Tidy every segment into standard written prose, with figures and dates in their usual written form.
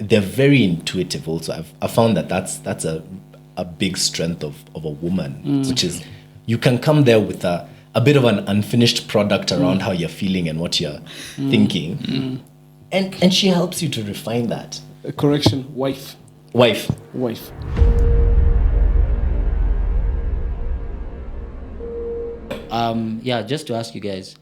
they're very intuitive also. I've found that that's a big strength of a woman, which is you can come there with a bit of an unfinished product around how you're feeling and what you're thinking. And she helps you to refine that. Correction, wife. Just to ask you guys,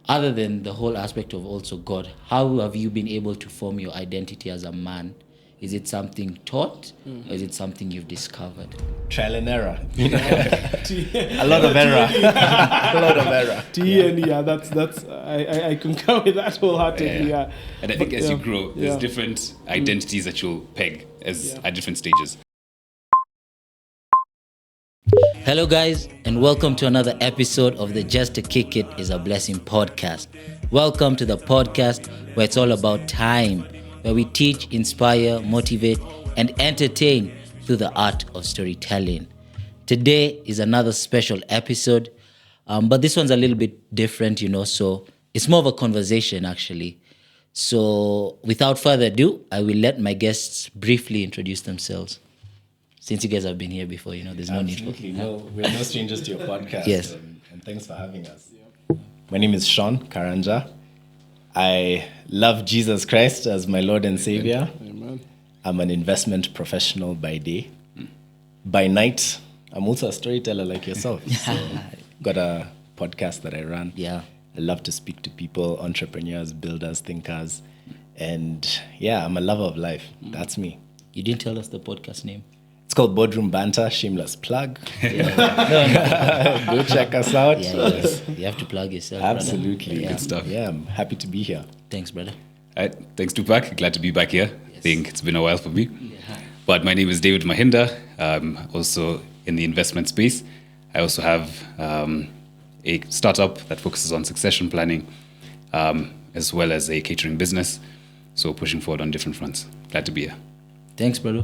other than the whole aspect of also God, how have you been able to form your identity as a man? Is it something taught or is it something you've discovered? Trial and error. A lot of error. That's I concur with that wholeheartedly. Yeah. And I think as you grow, there's different identities that you'll peg at different stages. Hello guys, and welcome to another episode of the Just to Kick It is a Blessing podcast. Welcome to the podcast where it's all about time, where we teach, inspire, motivate, and entertain through the art of storytelling. Today is another special episode, but this one's a little bit different, so it's more of a conversation actually. So without further ado, I will let my guests briefly introduce themselves. Since you guys have been here before, there's no need for... We're no strangers to your podcast. Yes. And thanks for having us. My name is Sean Karanja. I love Jesus Christ as my Lord and Savior. Amen. I'm an investment professional by day. By night, I'm also a storyteller like yourself. So got a podcast that I run. Yeah. I love to speak to people, entrepreneurs, builders, thinkers. And I'm a lover of life. That's me. You didn't tell us the podcast name. It's called Boardroom Banter, shameless plug. Go check us out. Yes. You have to plug yourself. Absolutely. Brother. Good stuff. Yeah, I'm happy to be here. Thanks, brother. All right, thanks Tupac. Glad to be back here. I think it's been a while for me. But my name is David Mahinda. I'm also in the investment space. I also have a startup that focuses on succession planning, as well as a catering business. So pushing forward on different fronts. Glad to be here. Thanks, brother.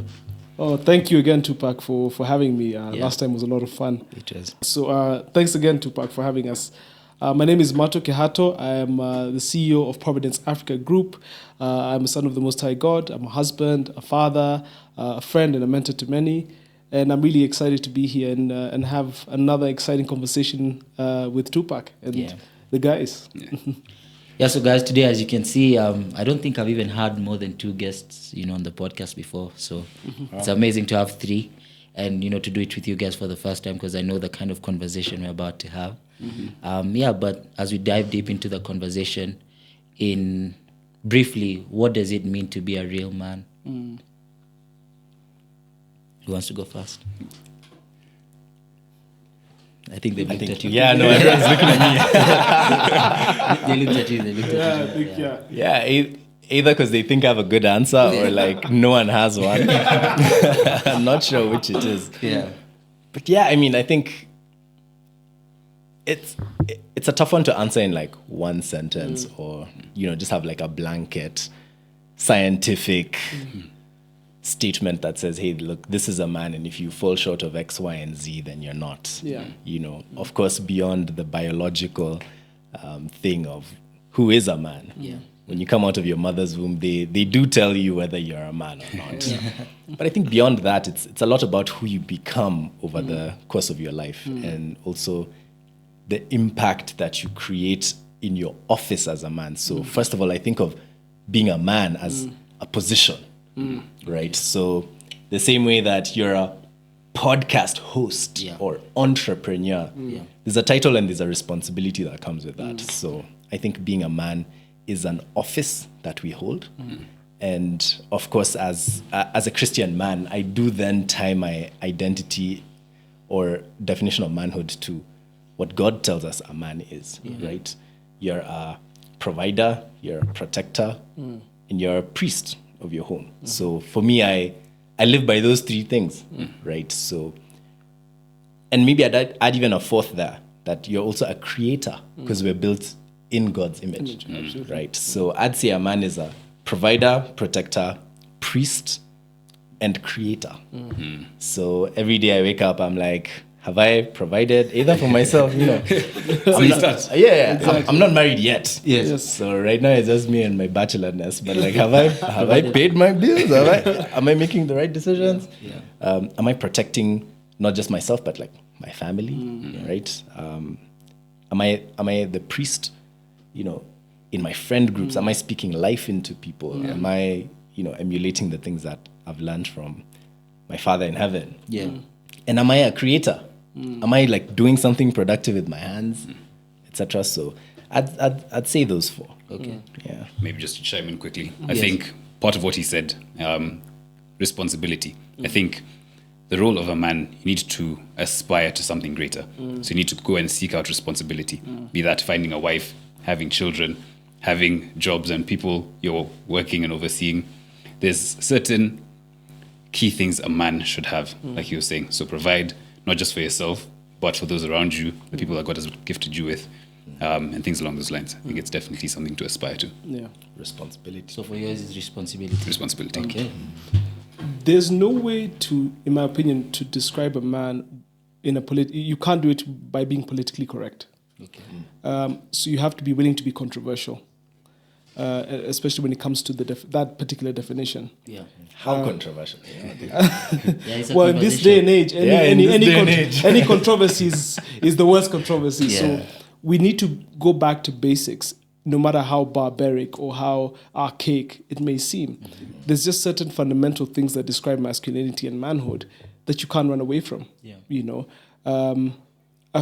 Oh, thank you again, Tupac, for having me. Last time was a lot of fun. It was. So thanks again, Tupac, for having us. My name is Matu, Kihato. I am the CEO of Providence Africa Group. I'm a son of the Most High God. I'm a husband, a father, a friend, and a mentor to many. And I'm really excited to be here and have another exciting conversation with Tupac and the guys. Yeah, so guys, today, as you can see, I don't think I've even had more than 2 guests, on the podcast before. So it's amazing to have 3 and, to do it with you guys for the first time because I know the kind of conversation we're about to have. But as we dive deep into the conversation, briefly, what does it mean to be a real man? Who wants to go first? I think they looked at you. Yeah, no, everyone's looking at They looked at you. Either because they think I have a good answer or like no one has one. I'm not sure which it is. Yeah. But I think it's a tough one to answer in like one sentence or, just have like a blanket scientific statement that says, hey, look, this is a man, and if you fall short of X, Y, and Z, then you're not. Yeah. Of course, beyond the biological thing of who is a man. Yeah. When you come out of your mother's womb, they do tell you whether you're a man or not. But I think beyond that, it's a lot about who you become over the course of your life and also the impact that you create in your office as a man. So first of all, I think of being a man as a position. Right? So the same way that you're a podcast host or entrepreneur, there's a title and there's a responsibility that comes with that. So I think being a man is an office that we hold. And of course, as a Christian man, I do then tie my identity or definition of manhood to what God tells us a man is, right? You're a provider, you're a protector, and you're a priest of your home. So for me, I live by those 3 things, right? So, and maybe I'd add even a 4th there, that you're also a creator because we're built in God's image, right? So I'd say a man is a provider, protector, priest, and creator. So every day I wake up, I'm like, have I provided either for myself, you know? So you start. I'm not married yet. Yes. So right now it's just me and my bachelorness. But like, have I paid my bills? Am I making the right decisions? Yeah. Am I protecting not just myself but like my family, right? Am I the priest, you know, in my friend groups? Am I speaking life into people? Am I, you know, emulating the things that I've learned from my Father in heaven? Yeah. And am I a creator? Am I like doing something productive with my hands, etc.? So I'd say those four. Okay. Yeah. Maybe just to chime in quickly. I Yes. think part of what he said, responsibility. I think the role of a man, you need to aspire to something greater. So you need to go and seek out responsibility, be that finding a wife, having children, having jobs and people you're working and overseeing. There's certain key things a man should have, like you were saying. So provide not just for yourself, but for those around you, the people that God has gifted you with, and things along those lines. I think it's definitely something to aspire to. Yeah. Responsibility. So for yours is responsibility. Responsibility. Okay. There's no way to, in my opinion, to describe a man in a you can't do it by being politically correct. Okay. So you have to be willing to be controversial, especially when it comes to that particular definition. Yeah. How controversial? Yeah, it's a Well, in this day and age, any controversy is the worst controversy. Yeah. So we need to go back to basics, no matter how barbaric or how archaic it may seem. There's just certain fundamental things that describe masculinity and manhood that you can't run away from. Yeah. You know,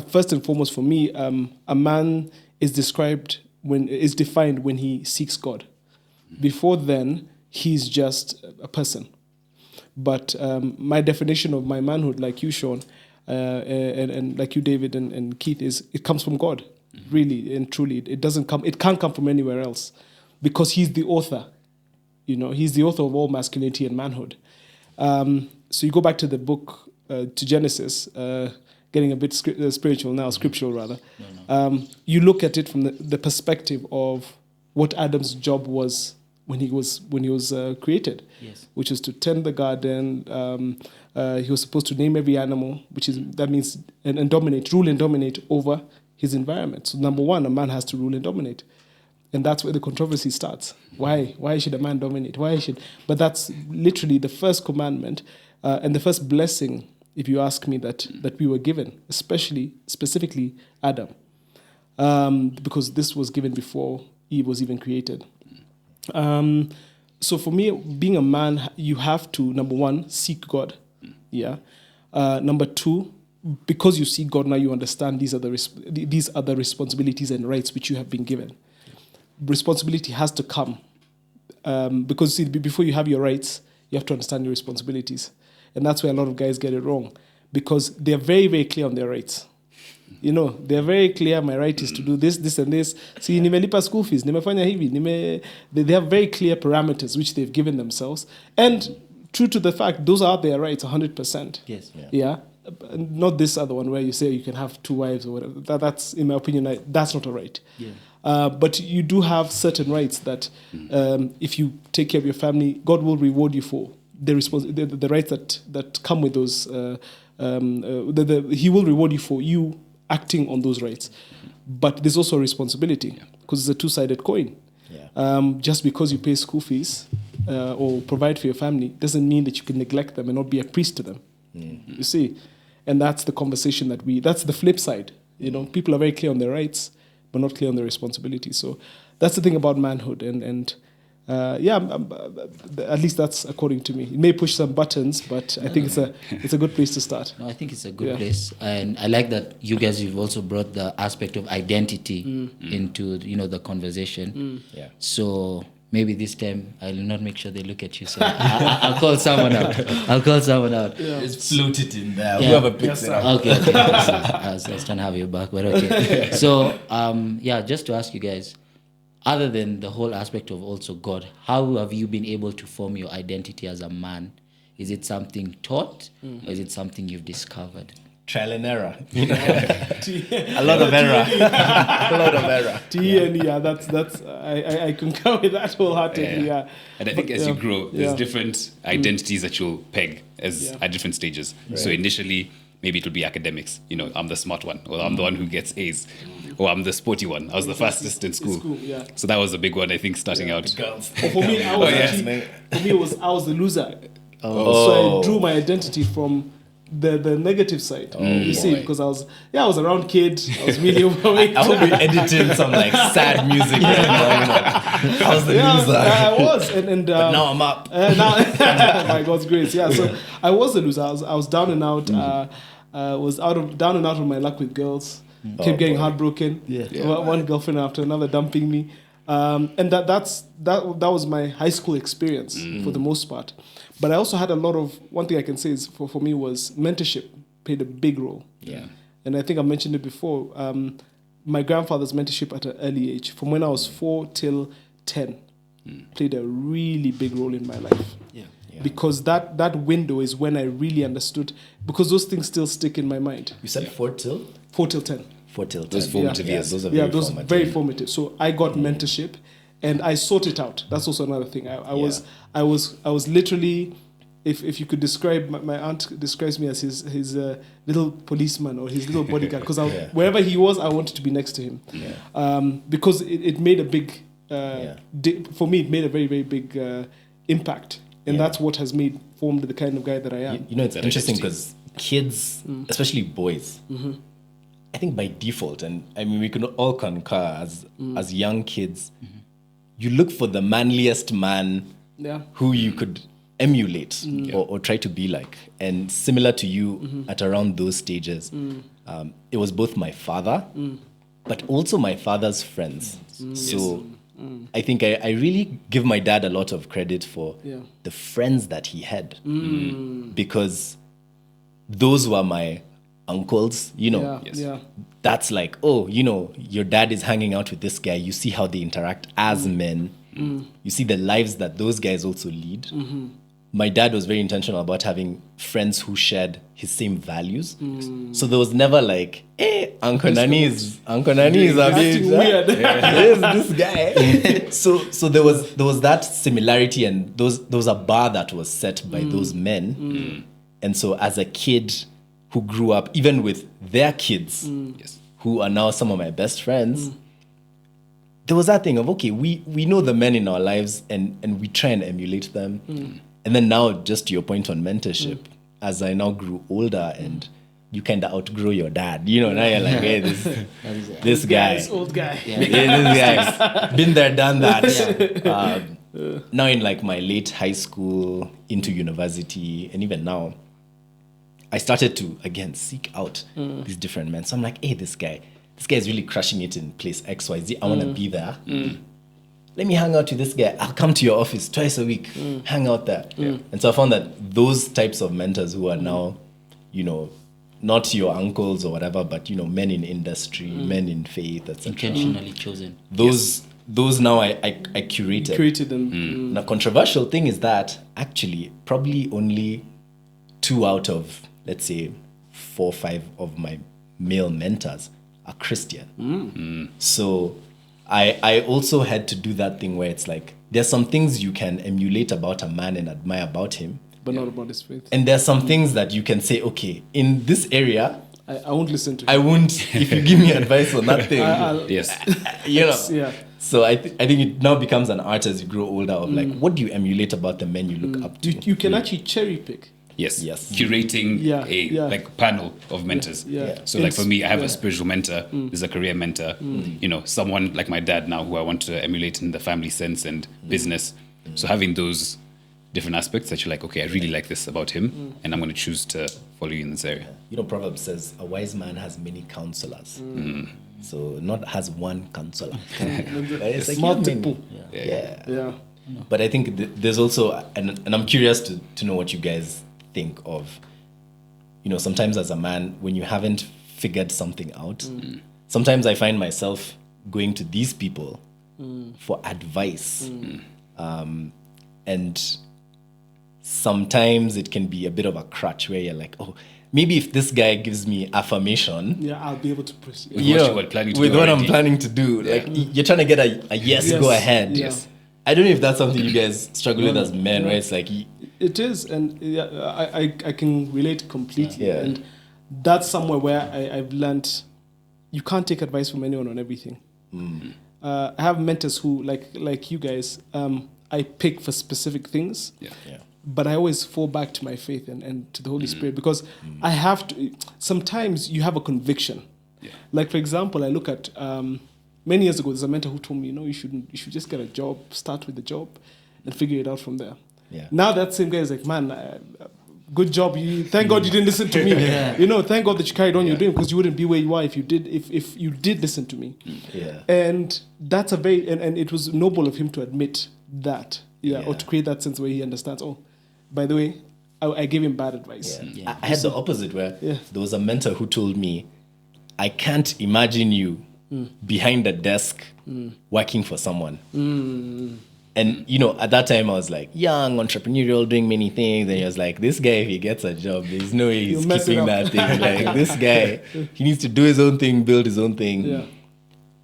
first and foremost for me, a man is defined when he seeks God. Before then, he's just a person. But my definition of my manhood, like you, Sean, and like you, David, and Keith, is it comes from God, really and truly. It can't come from anywhere else, because He's the author. You know, He's the author of all masculinity and manhood. So you go back to the book, to Genesis, getting a bit spiritual now, scriptural rather. You look at it from the perspective of what Adam's job was when he was created, Yes. which is to tend the garden. He was supposed to name every animal, that means and dominate, rule and dominate over his environment. So number one, a man has to rule and dominate, and that's where the controversy starts. Why should a man dominate? But that's literally the first commandment and the first blessing, if you ask me, that we were given, specifically Adam, because this was given before Eve was even created. So for me, being a man, you have to, number one, seek God. Yeah. Number two, because you seek God, now you understand these are the responsibilities and rights which you have been given. Responsibility has to come, because see, before you have your rights, you have to understand your responsibilities. And that's where a lot of guys get it wrong, because they're very, very clear on their rights. You know, they're very clear, my right is to do this, this, and this. See, nimelipa school fees, nimefanya hivi, they have very clear parameters which they've given themselves. And true to the fact, those are their rights 100%. Yes. Yeah. Not this other one where you say you can have 2 wives or whatever. That's, in my opinion, that's not a right. Yeah. But you do have certain rights that if you take care of your family, God will reward you for the rights that come with those. He will reward you for you acting on those rights. But there's also a responsibility, because it's a two-sided coin. Yeah. Just because you pay school fees or provide for your family doesn't mean that you can neglect them and not be a priest to them. You see? And that's the conversation that's the flip side. You know, people are very clear on their rights, but not clear on their responsibilities. So that's the thing about manhood. And at least that's according to me. It may push some buttons, but I think it's a good place to start. No, I think it's a good place, and I like that you guys, you've also brought the aspect of identity into the conversation. Yeah. So maybe this time I'll not make sure they look at you. So I'll call someone out. Just float it in there. Yeah. Whoever picks it up. Okay. I was trying to have you back, but okay. So just to ask you guys, other than the whole aspect of also God, how have you been able to form your identity as a man? Is it something taught, or is it something you've discovered? Trial and error. A lot of error. That's I concur with that wholeheartedly. Yeah. And I think as you grow, there's different identities that you'll peg at different stages. Right. So initially, maybe it would be academics. You know, I'm the smart one, or I'm the one who gets A's, or I'm the sporty one. I was the fastest in school. Yeah. So that was a big one, I think, starting out. Girls. For me, I was I was the loser. So I drew my identity from the negative side. You see, because I was a round kid. I was really overweight. I hope you're editing some like sad music. I was the loser. I was, and but now I'm up. By God's grace, yeah. So I was the loser. I was down and out. Was down and out of my luck with girls. Kept getting heartbroken. One girlfriend after another dumping me. And that was my high school experience for the most part. But I also had one thing I can say is for me was mentorship played a big role. Yeah. And I think I mentioned it before. My grandfather's mentorship at an early age, from when I was 4 till 10, played a really big role in my life. Yeah. Because that window is when I really understood, because those things still stick in my mind. You said 4 till? 4 till 10. 4 till 10. Those formative years. Those are those very formative. So I got mentorship, and I sought it out. That's also another thing. I was literally, if you could describe, my aunt describes me as his little policeman or his little bodyguard, because wherever he was, I wanted to be next to him. Because it made a big, for me, it made a very, very big impact. And that's what has formed the kind of guy that I am. You know, it's interesting because kids, especially boys, I think by default, and I mean, we can all concur as young kids, you look for the manliest man who you could emulate or try to be like. And similar to you at around those stages, it was both my father, but also my father's friends. So I think I really give my dad a lot of credit for the friends that he had, because those were my uncles, you know. That's like, oh, you know, your dad is hanging out with this guy. You see how they interact as men. You see the lives that those guys also lead. My dad was very intentional about having friends who shared his same values. So there was never like, hey, Uncle Nani is a bit weird. this guy. so there was that similarity, and there was a bar that was set by those men. And so as a kid who grew up even with their kids, who are now some of my best friends, there was that thing of, okay, we know the men in our lives, and we try and emulate them. And then now, just to your point on mentorship, as I now grew older and you kind of outgrow your dad, you know, now you're like, hey, this guy. This old guy. This guy. Been there, done that. Now in like my late high school, into university, and even now, I started to, again, seek out these different men. So I'm like, hey, this guy is really crushing it in place XYZ. I want to be there. Let me hang out with this guy. I'll come to your office twice a week, hang out there. And so I found that those types of mentors who are now, you know, not your uncles or whatever, but, you know, men in industry, men in faith, etc. Intentionally chosen. Those now I curated. Created them. Now, controversial thing is that actually probably only 2 out of, let's say, 4 or 5 of my male mentors are Christian. So I also had to do that thing where it's like, there's some things you can emulate about a man and admire about him, but not about his faith. And there's some things that you can say, okay, in this area, I won't listen to him. I won't, if you give me advice on that thing. You know. So I think it now becomes an art as you grow older of like, what do you emulate about the men you look up to? You can actually cherry pick. Yes. Curating a like panel of mentors. So like for me, I have a spiritual mentor, there's a career mentor, you know, someone like my dad now who I want to emulate in the family sense and business. So having those different aspects that you're like, okay, I really like this about him, and I'm going to choose to follow you in this area. You know, Proverbs says a wise man has many counselors. So not has one counselor. It's like multiple. Yeah. But I think there's also, and I'm curious to know what you guys think of, you know, sometimes as a man, when you haven't figured something out, sometimes I find myself going to these people for advice. And sometimes it can be a bit of a crutch where you're like, oh, maybe if this guy gives me affirmation, I'll be able to proceed. With what I'm planning to do. Like, you're trying to get a yes, go ahead. Yes. I don't know if that's something you guys struggle with as men, right? It's like... It is, and I can relate completely. And that's somewhere where I've learned you can't take advice from anyone on everything. I have mentors who, like you guys, I pick for specific things. Yeah. But I always fall back to my faith and to the Holy Spirit, because I have to. Sometimes you have a conviction. Yeah. Like, for example, I look at many years ago, there's a mentor who told me, you should just get a job, start with the job, and figure it out from there. Yeah. Now that same guy is like, man, good job. Thank God you didn't listen to me. Thank God that you carried on your dream, because you wouldn't be where you are if you did listen to me. Yeah. And that's and it was noble of him to admit that, or to create that sense where he understands. Oh, by the way, I gave him bad advice. Yeah. I had the opposite, where there was a mentor who told me, I can't imagine you behind a desk working for someone. And, at that time I was like young, entrepreneurial, doing many things. And he was like, this guy, if he gets a job, there's no way he's keeping that thing. Like, this guy, he needs to do his own thing, build his own thing. Yeah.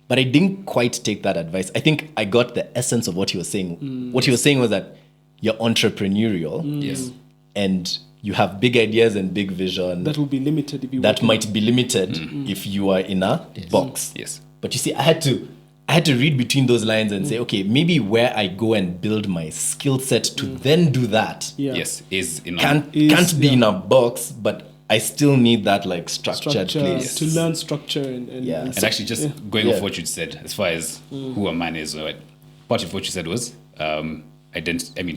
But I didn't quite take that advice. I think I got the essence of what he was saying. What he was saying was that you're entrepreneurial. Yes. And you have big ideas and big vision. That will be limited if you that might be limited if you are in a box. Yes. But you see, I had to read between those lines and say, okay, maybe where I go and build my skill set to then do that Yes. Is in can't be in a box, but I still need that like structured place. to learn structure and And actually, just going off what you said, as far as who a man is, right? Part of what you said was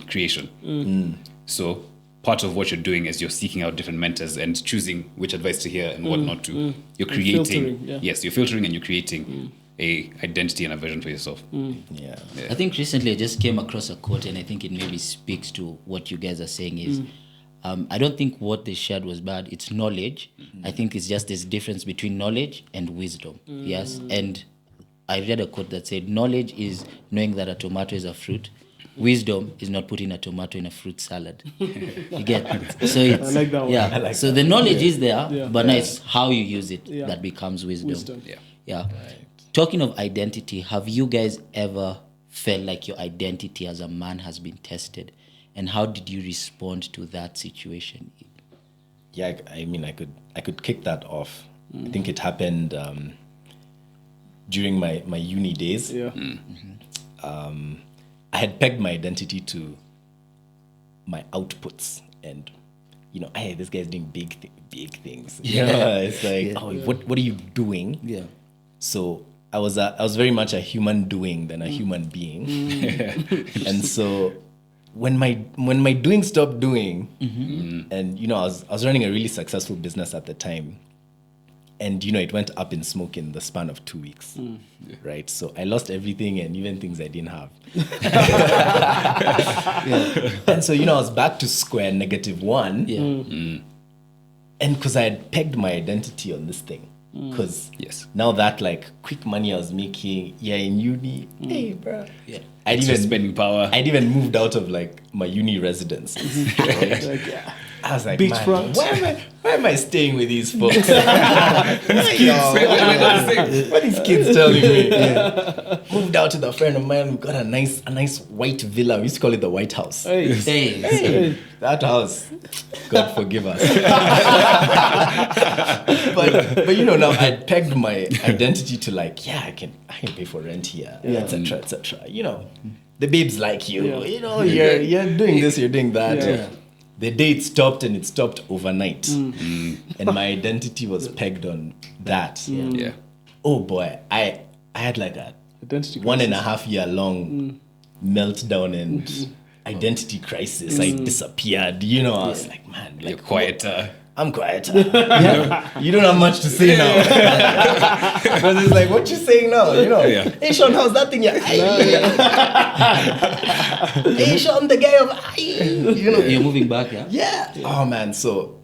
creation. So part of what you're doing is you're seeking out different mentors and choosing which advice to hear and what not to. You're creating. Filtering, Yes, you're filtering and you're creating a identity and a vision for yourself. Yeah. I think recently I just came across a quote, and I think it maybe speaks to what you guys are saying is, I don't think what they shared was bad. It's knowledge. I think it's just this difference between knowledge and wisdom. Yes. And I read a quote that said, knowledge is knowing that a tomato is a fruit. Wisdom is not putting a tomato in a fruit salad. You get it? So it's, I like that one. Yeah. I like so that. the knowledge is there, Yeah. but now it's how you use it Yeah. that becomes wisdom. Wisdom. Yeah. Talking of identity, have you guys ever felt like your identity as a man has been tested? And how did you respond to that situation? Yeah, I could kick that off. I think it happened during my uni days. Yeah. I had pegged my identity to my outputs, and hey, this guy's doing big things. It's like, what are you doing? Yeah. So I was very much a human doing than a human being, and so when my doing stopped doing, and I was running a really successful business at the time, and it went up in smoke in the span of 2 weeks, right? So I lost everything, and even things I didn't have. And so I was back to square -1. Yeah. And because I had pegged my identity on this thing. Because now that like quick money I was making, in uni, hey, bro. Yeah. I'd Just spending power. I'd even moved out of like my uni residence. Right? I was like, Beachfront. man, why am I staying with these folks? What are these kids telling me? Moved out with a friend of mine. We got a nice white villa. We used to call it the White House. Hey. That house, God forgive us. but now I'd pegged my identity to like, I can pay for rent here, etc. The babes like you. You're doing this, you're doing that. Yeah. The day it stopped, and it stopped overnight, and my identity was pegged on that. Yeah. Oh boy, I had like a Identity 1.5 year long meltdown and identity crisis. I disappeared. I was like, man, You're like quieter. I'm quieter. You don't have much to say now. Because it's like, what you saying now? Hey Sean, how's that thing? Hey Sean, the guy of You're moving back, yeah? Yeah. Oh man, so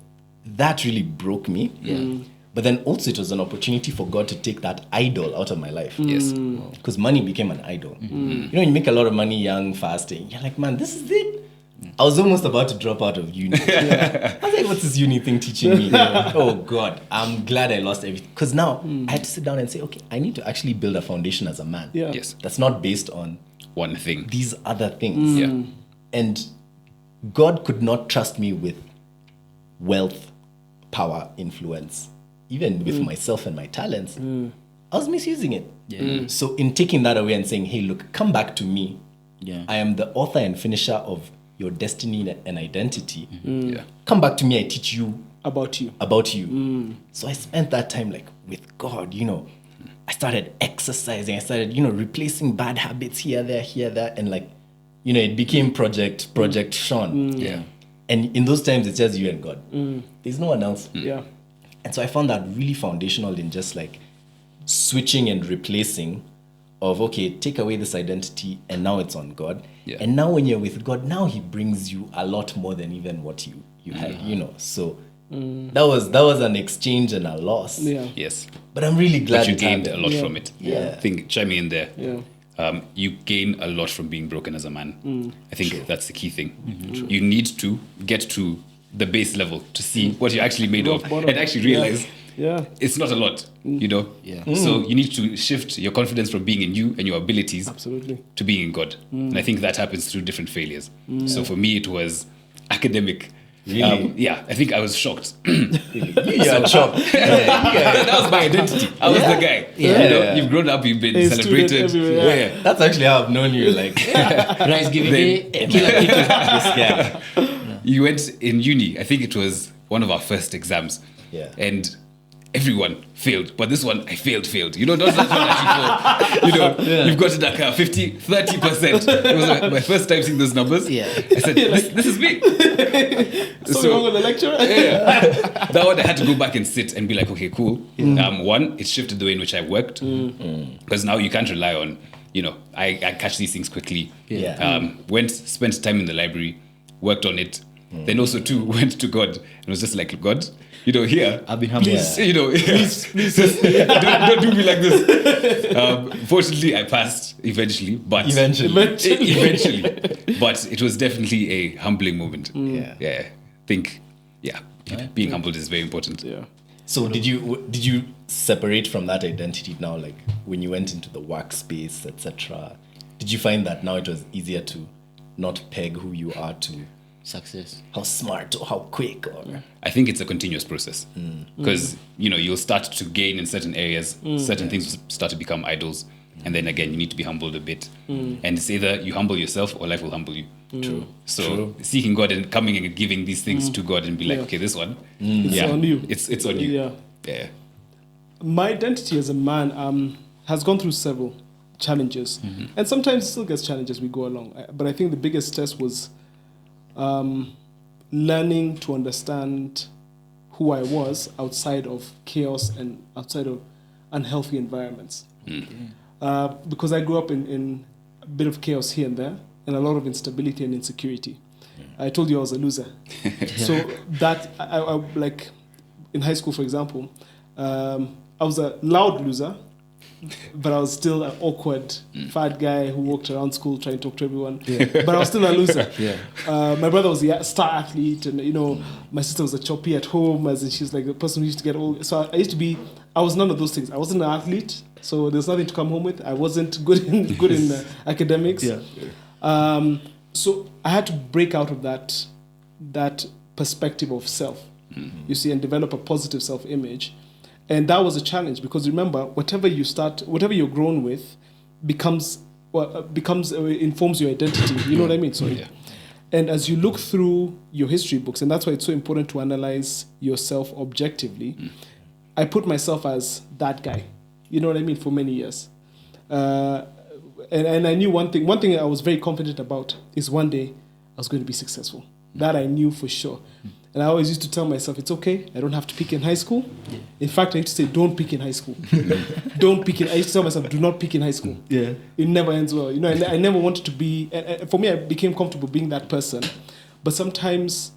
that really broke me. Yeah. But then also it was an opportunity for God to take that idol out of my life. Yes. Because money became an idol. You make a lot of money young, fasting. You're like, man, this is it. I was almost about to drop out of uni. I was like, what's this uni thing teaching me? Oh God, I'm glad I lost everything. Because now I had to sit down and say, okay, I need to actually build a foundation as a man. Yeah. Yes. That's not based on One thing. these other things. Yeah. And God could not trust me with wealth, power, influence, even with myself and my talents, I was misusing it. So in taking that away and saying, hey, look, come back to me. I am the author and finisher of your destiny and identity. Come back to me, I teach you About you. So I spent that time like with God, I started exercising, I started, replacing bad habits here, there, and like, it became Project Sean. And in those times, it's just you and God. There's no one else. And so I found that really foundational in just like switching and replacing of, okay, take away this identity and now it's on God. And now when you're with God, now he brings you a lot more than even what you had, So that was an exchange and a loss. Yes. But I'm really glad But you it gained happened. a lot from it. I think, chime in there. You gain a lot from being broken as a man. I think that's the key thing. You need to get to the base level to see what you're actually made of and actually realize it's not a lot, So you need to shift your confidence from being in you and your abilities to being in God. And I think that happens through different failures. So for me, it was academic. Really? I think I was shocked. You're chopped. That was my identity. I was the guy. You've grown up, you've been A celebrated. student everywhere. That's actually how I've known you. Like, Rice giving day, killer kicker. this guy. You went in uni, I think it was one of our first exams. And everyone failed. But this one, I failed. Not that one that you failed. You've got it like 50, 30%. It was my first time seeing those numbers. I said, this is me. Something wrong with the lecturer? That one, I had to go back and sit and be like, okay, cool. One, it shifted the way in which I worked. Because now you can't rely on, I catch these things quickly. Spent time in the library, worked on it. Then also, two, went to God and was just like, God, here, I've been humble. please, don't do me like this. Fortunately, I passed eventually, but eventually. But it was definitely a humbling moment. I think, being humbled is very important. So did you separate from that identity now, like when you went into the workspace, etc.? Did you find that now it was easier to not peg who you are to Success. how smart or how quick or I think it's a continuous process because you'll start to gain in certain areas, certain things start to become idols, and then again you need to be humbled a bit, and it's either you humble yourself or life will humble you. So seeking God and coming and giving these things to God and be like, okay, this one, It's on you. It's on you. My identity as a man has gone through several challenges, and sometimes it still gets challenges as we go along. But I think the biggest test was learning to understand who I was outside of chaos and outside of unhealthy environments. Because I grew up in a bit of chaos here and there, and a lot of instability and insecurity. I told you I was a loser. So that, I like, in high school, for example, I was a loud loser, but I was still an awkward fat guy who walked around school trying to talk to everyone. But I was still a loser. My brother was a star athlete, and my sister was a choppy at home, as in she's like the person who used to get all. So I was none of those things. I wasn't an athlete, so there's nothing to come home with. I wasn't good in academics. So I had to break out of that perspective of self, you see, and develop a positive self-image. And that was a challenge because remember, whatever you're grown with informs your identity. You know what I mean? Sorry. And as you look through your history books, and that's why it's so important to analyze yourself objectively, I put myself as that guy. You know what I mean? For many years. And I knew one thing I was very confident about is one day I was going to be successful. That I knew for sure. And I always used to tell myself, it's okay, I don't have to peak in high school. In fact, I used to say, don't peak in high school. Don't peak in, I used to tell myself, do not peak in high school. It never ends well. I never wanted to be, for me, I became comfortable being that person. But sometimes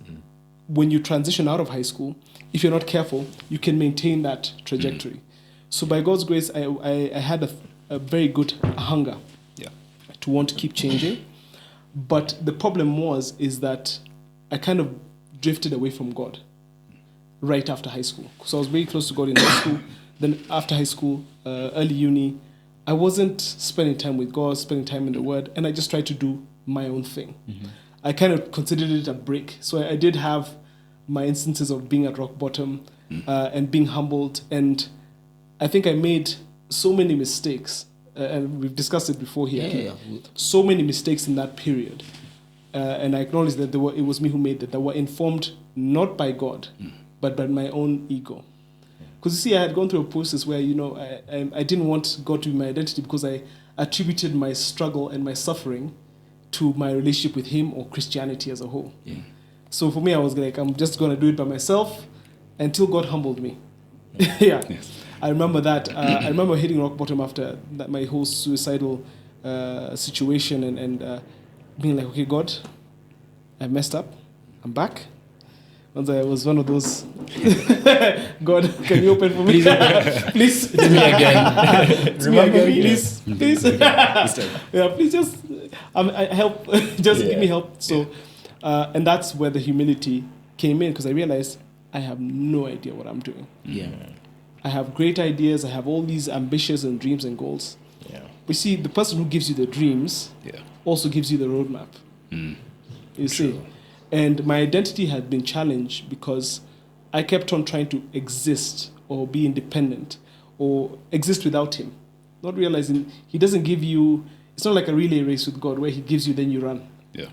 when you transition out of high school, if you're not careful, you can maintain that trajectory. So by God's grace, I had a very good hunger to want to keep changing. But the problem is that I kind of drifted away from God right after high school. So I was very close to God in high school. Then after high school, early uni, I wasn't spending time with God, spending time in the Word, and I just tried to do my own thing. I kind of considered it a break. So I did have my instances of being at rock bottom and being humbled. And I think I made so many mistakes, and we've discussed it before here. Yeah. So many mistakes in that period. And I acknowledge that it was me who made that were informed not by God, but by my own ego. Because you see, I had gone through a process where, I didn't want God to be my identity because I attributed my struggle and my suffering to my relationship with Him or Christianity as a whole. Yeah. So for me, I was like, I'm just going to do it by myself until God humbled me. Yeah. Yes. I remember that. I remember hitting rock bottom after that, my whole suicidal situation and being like, okay, God, I messed up. I'm back. Once I was one of those, God, can you open for me? Please. It's me again. It's me again. Please. Please. Yeah, please just help. Just give me help. So, and that's where the humility came in, because I realized I have no idea what I'm doing. Yeah. I have great ideas. I have all these ambitions and dreams and goals. Yeah. But see, the person who gives you the dreams also gives you the roadmap. You see? And my identity had been challenged because I kept on trying to exist or be independent or exist without Him. Not realizing He doesn't give you, it's not like a relay race with God where He gives you, then you run. Yeah.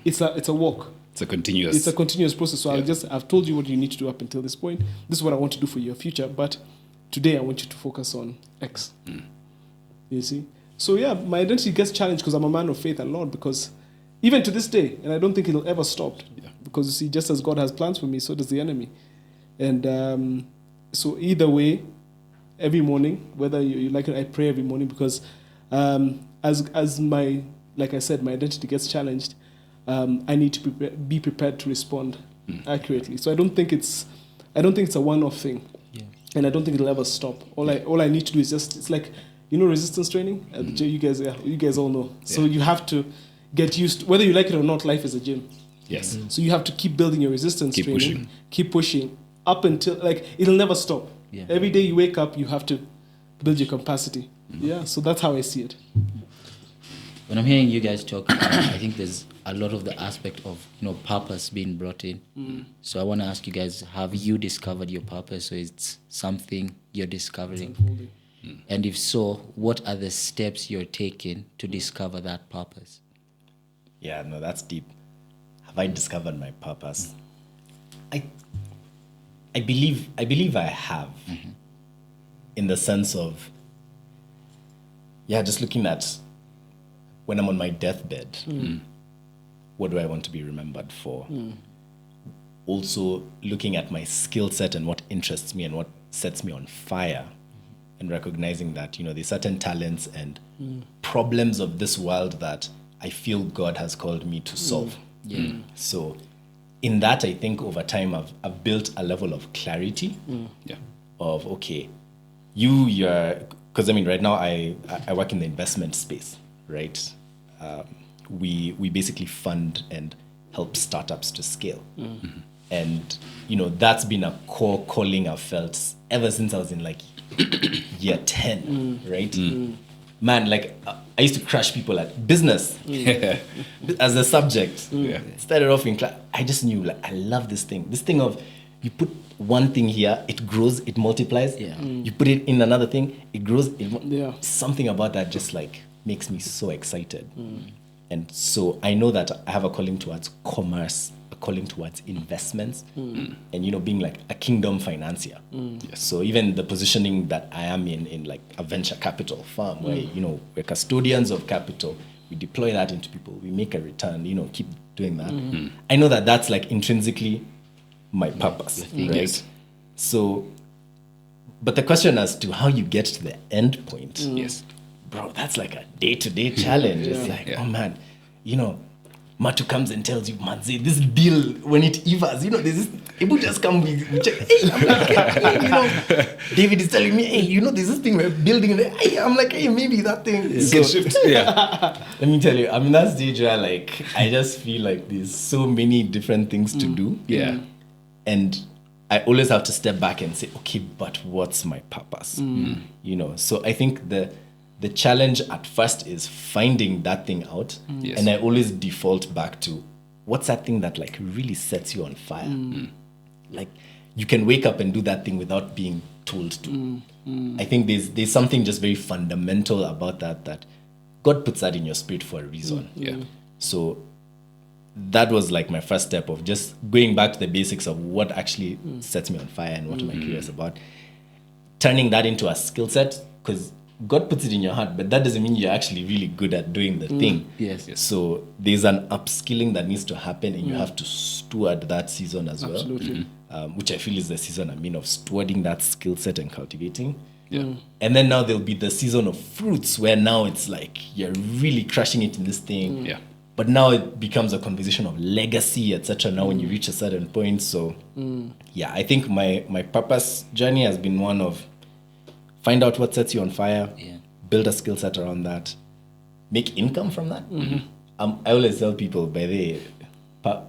It's a walk. It's a continuous process. So I've told you what you need to do up until this point. This is what I want to do for your future. But today I want you to focus on X. You see? So yeah, my identity gets challenged because I'm a man of faith and Lord, because even to this day, and I don't think it'll ever stop. Yeah. Because you see, just as God has plans for me, so does the enemy. And so either way, every morning, whether you like it, I pray every morning because as my, like I said, my identity gets challenged, I need to be prepared to respond accurately. So I don't think it's a one-off thing. Yeah. And I don't think it'll ever stop. All I need to do is just, it's like, resistance training. You guys all know. Yeah. So you have to get used to, whether you like it or not, life is a gym. Yes. So you have to keep building your resistance training. Keep pushing up until, like, it'll never stop. Yeah. Every day you wake up, you have to build your capacity. Yeah. So that's how I see it. When I'm hearing you guys talk, I think there's a lot of the aspect of purpose being brought in. So I want to ask you guys: have you discovered your purpose, or it's something you're discovering? And if so, what are the steps you're taking to discover that purpose? Yeah, no, that's deep. Have I discovered my purpose? I believe I have, in the sense of, just looking at when I'm on my deathbed, what do I want to be remembered for? Also looking at my skill set and what interests me and what sets me on fire, and recognizing that, there's certain talents and problems of this world that I feel God has called me to solve. So in that, I think over time I've built a level of clarity of, okay, you're, because right now I work in the investment space, right? We basically fund and help startups to scale. And, that's been a core calling I've felt ever since I was in year 10, right? Man, I used to crush people at business as a subject. Started off in class. I just knew, I love this thing. This thing of, you put one thing here, it grows, it multiplies. You put it in another thing, it grows. Something about that just makes me so excited. And so I know that I have a calling towards commerce, a calling towards investments, and being a kingdom financier. So even the positioning that I am in a venture capital firm, where we're custodians of capital, we deploy that into people, we make a return, keep doing that. I know that that's intrinsically my purpose, right? Yes. So, but the question as to how you get to the end point, bro, that's a day-to-day challenge. It's oh man, Matu comes and tells you, man, this deal, when it evers, there's this, people just come with check. Hey, I'm hey, David is telling me, hey, there's this thing we're building. Hey, I'm hey, maybe that thing. So, shift. Let me tell you, I'm in that stage where I just feel there's so many different things to do. Yeah. And I always have to step back and say, okay, but what's my purpose? So I think the challenge at first is finding that thing out. And I always default back to, what's that thing that really sets you on fire? like you can wake up and do that thing without being told to. I think there's something just very fundamental about that God puts that in your spirit for a reason. Yeah. So that was like my first step of just going back to the basics of what actually sets me on fire and what am I curious about. Turning that into a skill set, because God puts it in your heart, but that doesn't mean you're actually really good at doing the thing. Yes. So there's an upskilling that needs to happen, and you have to steward that season as well. Absolutely. Which I feel is the season of stewarding that skill set and cultivating. Yeah. And then now there'll be the season of fruits, where now it's like you're really crushing it in this thing. Yeah. But now it becomes a conversation of legacy, etc. Now when you reach a certain point. So yeah, I think my purpose journey has been one of find out what sets you on fire, build a skill set around that, make income from that. I always tell people, by the way,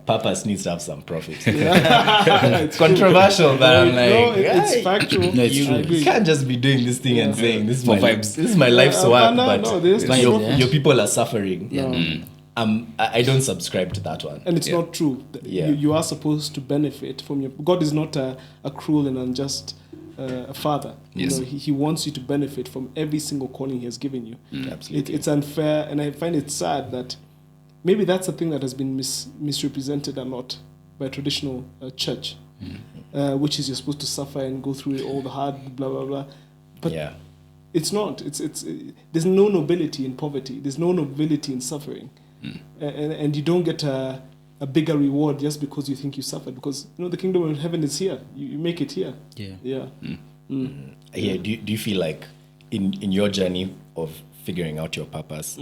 purpose needs to have some profit. It's controversial, but I'm like, No, it's factual. No, it's true. you can't just be doing this thing and saying this is For my vibes. this is my life's work, no, but there's Vibes, your, yeah. your people are suffering. Yeah. I don't subscribe to that one. And it's not true. Yeah. You are supposed to benefit from your... God is not a cruel and unjust father. Yes. You know, he wants you to benefit from every single calling he has given you. Absolutely. It's unfair, and I find it sad that maybe that's a thing that has been misrepresented a lot by traditional church, which is you're supposed to suffer and go through all the hard blah, blah, blah. But Yeah. it's not. There's no nobility in poverty. There's no nobility in suffering. And you don't get a bigger reward just because you think you suffered, because the kingdom of heaven is here. You make it here. Yeah. Yeah. Do you feel like in your journey of figuring out your purpose,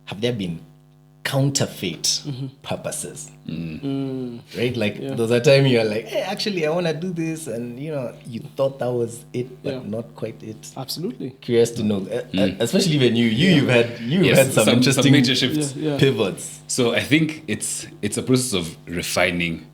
have there been counterfeit purposes? Right? Like there's a time you're like, hey, actually I want to do this, and you thought that was it, but not quite it. Absolutely. Curious to know, especially when you've had some interesting major shifts. Yeah. pivots. So I think it's a process of refining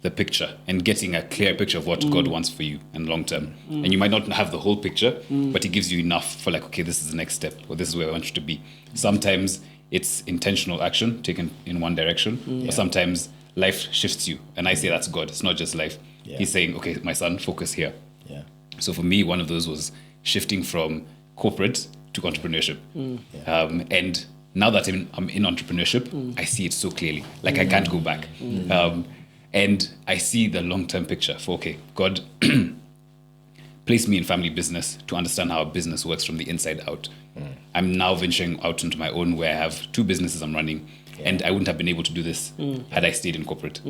the picture and getting a clear picture of what God wants for you and long term. And you might not have the whole picture, but He gives you enough for like, okay, this is the next step, or this is where I want you to be. Sometimes it's intentional action taken in one direction, or sometimes life shifts you. And I say that's God. It's not just life. Yeah. He's saying, okay, my son, focus here. Yeah. So for me, one of those was shifting from corporate to entrepreneurship. And now that I'm in entrepreneurship, I see it so clearly. Like I can't go back. And I see the long-term picture for, okay, God placed me in family business to understand how a business works from the inside out. I'm now venturing out into my own, where I have 2 businesses I'm running. And I wouldn't have been able to do this had I stayed in corporate.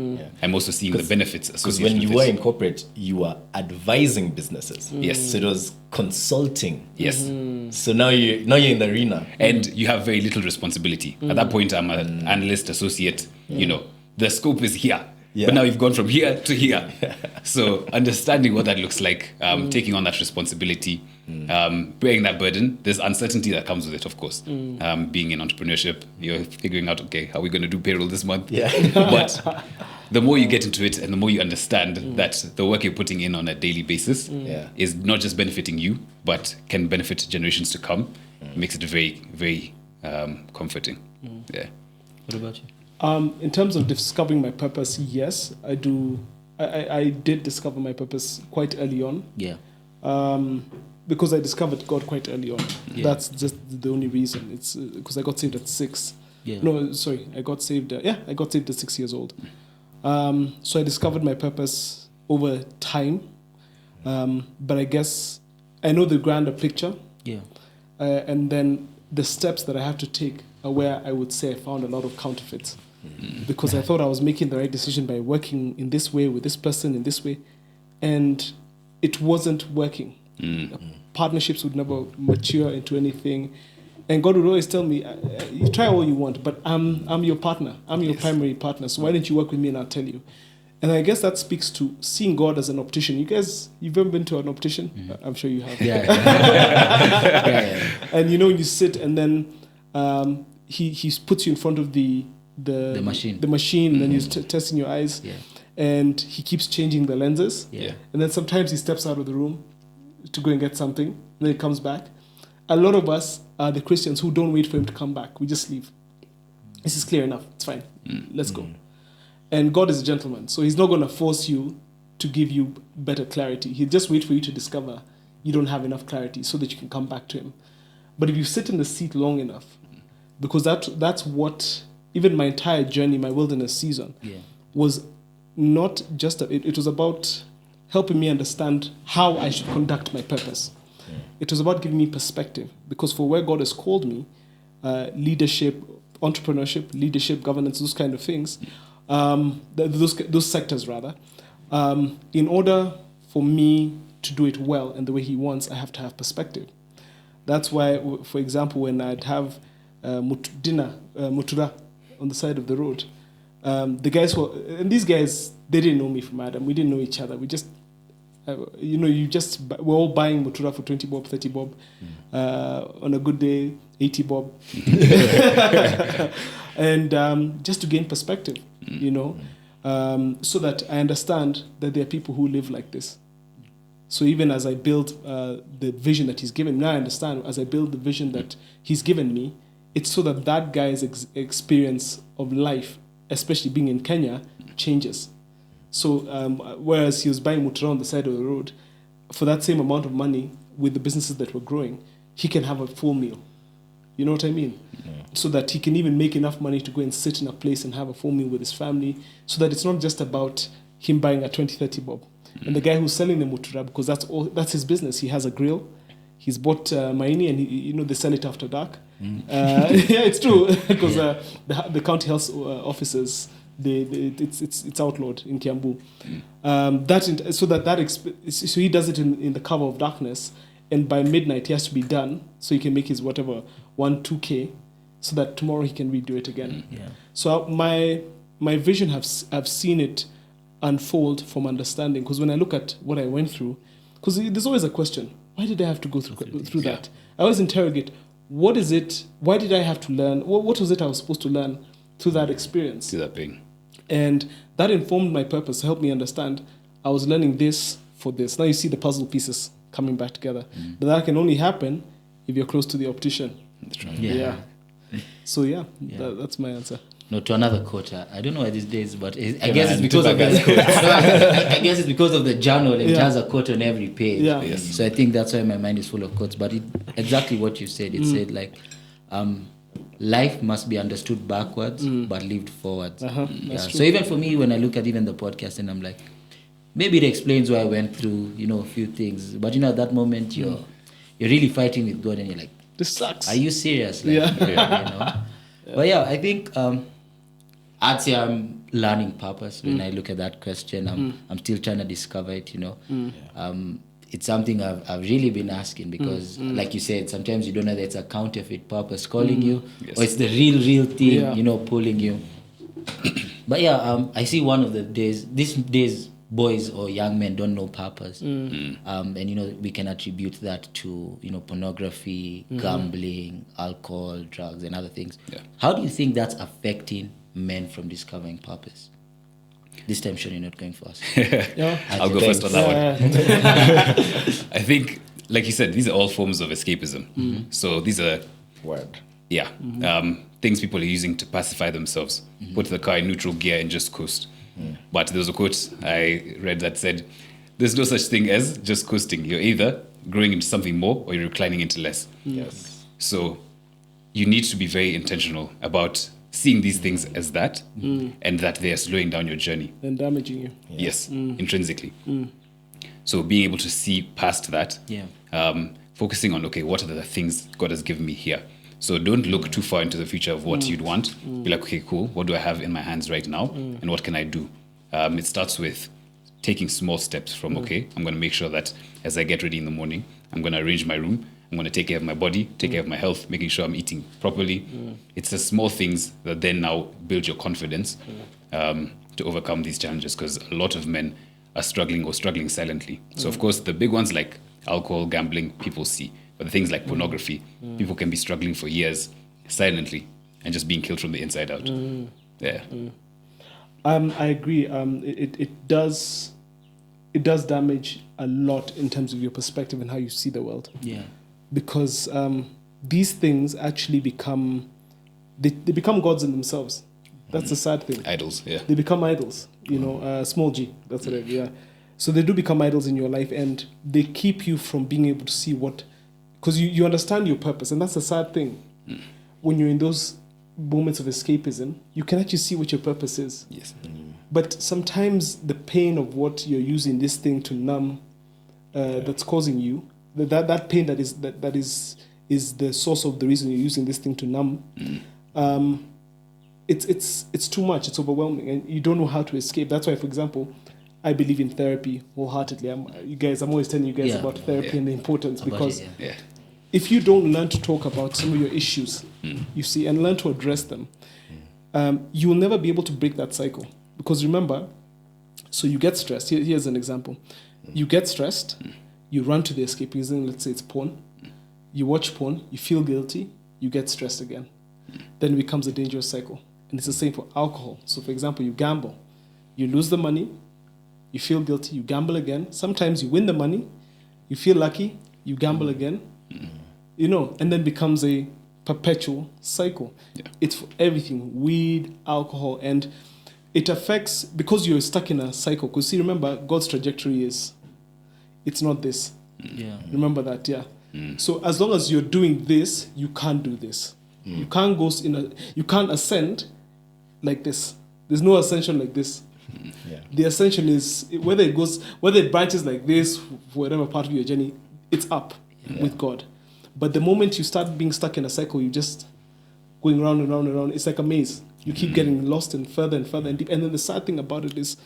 I'm also seeing the benefits Because associated when you with were this. in corporate, you were advising businesses. Yes. So it was consulting. Yes. So now you're in the arena. And you have very little responsibility. At that point, I'm an analyst, associate. The scope is here. Yeah. But now you've gone from here to here. So understanding what that looks like, taking on that responsibility, bearing that burden, there's uncertainty that comes with it, of course. Being in entrepreneurship, you're figuring out, okay, how are we going to do payroll this month? Yeah. But the more you get into it and the more you understand that the work you're putting in on a daily basis is not just benefiting you, but can benefit generations to come, makes it very, very comforting. Yeah. What about you? In terms of discovering my purpose, yes, I do. I did discover my purpose quite early on. Yeah. Because I discovered God quite early on. Yeah. That's just the only reason. It's because I got saved at 6. Yeah. No, sorry, I got saved. I got saved at 6 years old. So I discovered my purpose over time. But I guess I know the grander picture. Yeah. And then the steps that I have to take are where I would say I found a lot of counterfeits. Because I thought I was making the right decision by working in this way with this person in this way, and it wasn't working. Partnerships would never mature into anything, and God would always tell me, "You try all you want, but I'm your partner. I'm your primary partner. So why don't you work with me and I'll tell you." And I guess that speaks to seeing God as an optician. You've ever been to an optician? I'm sure you have. Yeah. And you sit and then he puts you in front of the machine. The machine, and then he's testing your eyes. Yeah. And he keeps changing the lenses. Yeah. And then sometimes he steps out of the room to go and get something, and then he comes back. A lot of us are the Christians who don't wait for him to come back. We just leave. This is clear enough. It's fine. Let's go. And God is a gentleman, so he's not going to force you to give you better clarity. He'll just wait for you to discover you don't have enough clarity so that you can come back to him. But if you sit in the seat long enough, because that's what, even my entire journey, my wilderness season, was not just, it was about helping me understand how I should conduct my purpose. It was about giving me perspective, because for where God has called me, leadership, entrepreneurship, leadership, governance, those kind of things, those sectors rather, in order for me to do it well and the way he wants, I have to have perspective. That's why, for example, when I'd have mutura on the side of the road, the guys and these guys, they didn't know me from Adam. We didn't know each other. We just, we're all buying mutura for 20 bob, 30 bob, on a good day, 80 bob. And just to gain perspective, so that I understand that there are people who live like this. So even as I build the vision that he's given me, now I understand, as I build the vision that he's given me, it's so that guy's experience of life, especially being in Kenya, changes. So whereas he was buying mutura on the side of the road, for that same amount of money with the businesses that were growing, he can have a full meal. You know what I mean? Yeah. So that he can even make enough money to go and sit in a place and have a full meal with his family, so that it's not just about him buying a 20, 30 bob. And the guy who's selling the mutura, because that's his business. He has a grill. He's bought maini, and they sell it after dark. Yeah, it's true, because the county health officers, it's outlawed in Kiambu. So he does it in the cover of darkness, and by midnight he has to be done, so he can make his whatever 2K, so that tomorrow he can redo it again. So my vision, I've seen it unfold from understanding, because when I look at what I went through, because there's always a question, why did I have to go through that? I always interrogate, what is it, why did I have to learn, what was it I was supposed to learn through that experience? Through that pain. And that informed my purpose, helped me understand I was learning this for this. Now you see the puzzle pieces coming back together. But that can only happen if you're close to the optician. That's right. Yeah. So that's my answer. No, to another quote. I don't know why these days, but I guess it's because of I guess it's because of the journal. It has a quote on every page. Yeah. Yes. So I think that's why my mind is full of quotes. But exactly what you said. It said like, life must be understood backwards, but lived forwards. So even for me, when I look at even the podcast, and I'm like, maybe it explains why I went through, a few things. But at that moment, you're really fighting with God, and you're like, this sucks. Are you serious? Like, But I think I'd say I'm learning purpose. When I look at that question, I'm still trying to discover it. It's something I've really been asking, because, like you said, sometimes you don't know that it's a counterfeit purpose calling you, or it's the real thing, pulling you. But I see one of the days, these days, boys or young men don't know purpose. And, we can attribute that to, pornography, gambling, alcohol, drugs, and other things. Yeah. How do you think that's affecting men from discovering purpose? This time, sure, you're not going first. I'll go first on that one. I think, like you said, these are all forms of escapism. So these are things people are using to pacify themselves. Put the car in neutral gear and just coast. But there was a quote I read that said, there's no such thing as just coasting. You're either growing into something more, or you're reclining into less. Yes. So you need to be very intentional about seeing these things as that, and that they are slowing down your journey. And damaging you. Yes, intrinsically. So being able to see past that, focusing on, okay, what are the things God has given me here? So don't look too far into the future of what you'd want. Be like, okay, cool, what do I have in my hands right now? And what can I do? It starts with taking small steps from, okay, I'm going to make sure that as I get ready in the morning, I'm going to arrange my room. I'm going to take care of my body, take care of my health, making sure I'm eating properly. It's the small things that then now build your confidence to overcome these challenges, because a lot of men are struggling silently. So, of course, the big ones like alcohol, gambling, people see. But the things like pornography, people can be struggling for years silently and just being killed from the inside out. I agree. It does damage a lot in terms of your perspective and how you see the world. Yeah. Because these things actually become gods in themselves. That's the sad thing. Idols, yeah. They become idols. Small g. That's it. Yeah. So they do become idols in your life, and they keep you from being able to see what, because you understand your purpose, and that's a sad thing. When you're in those moments of escapism, you can actually see what your purpose is. Yes. But sometimes the pain of what you're using this thing to numb, that's causing you, that pain that is the source of the reason you're using this thing to numb. It's too much. It's overwhelming, and you don't know how to escape. That's why, for example, I believe in therapy wholeheartedly. I'm always telling you guys about therapy and the importance, because if you don't learn to talk about some of your issues, you see, and learn to address them, you will never be able to break that cycle. Because remember, so you get stressed. Here's an example. You get stressed, you run to the escapism, let's say it's porn. You watch porn, you feel guilty, you get stressed again. Then it becomes a dangerous cycle. And it's the same for alcohol. So for example, you gamble. You lose the money, you feel guilty, you gamble again. Sometimes you win the money, you feel lucky, you gamble again. And then becomes a perpetual cycle. Yeah. It's for everything, weed, alcohol, and it affects, because you're stuck in a cycle. Because see, remember, God's trajectory it's not this. Yeah. Remember that, yeah. So as long as you're doing this, you can't do this. You can't you can't ascend like this. There's no ascension like this. The ascension is whether it branches like this for whatever part of your journey, it's up with God. But the moment you start being stuck in a cycle, you just going round and round and round. It's like a maze. You keep getting lost and further and further and deep. And then the sad thing about it is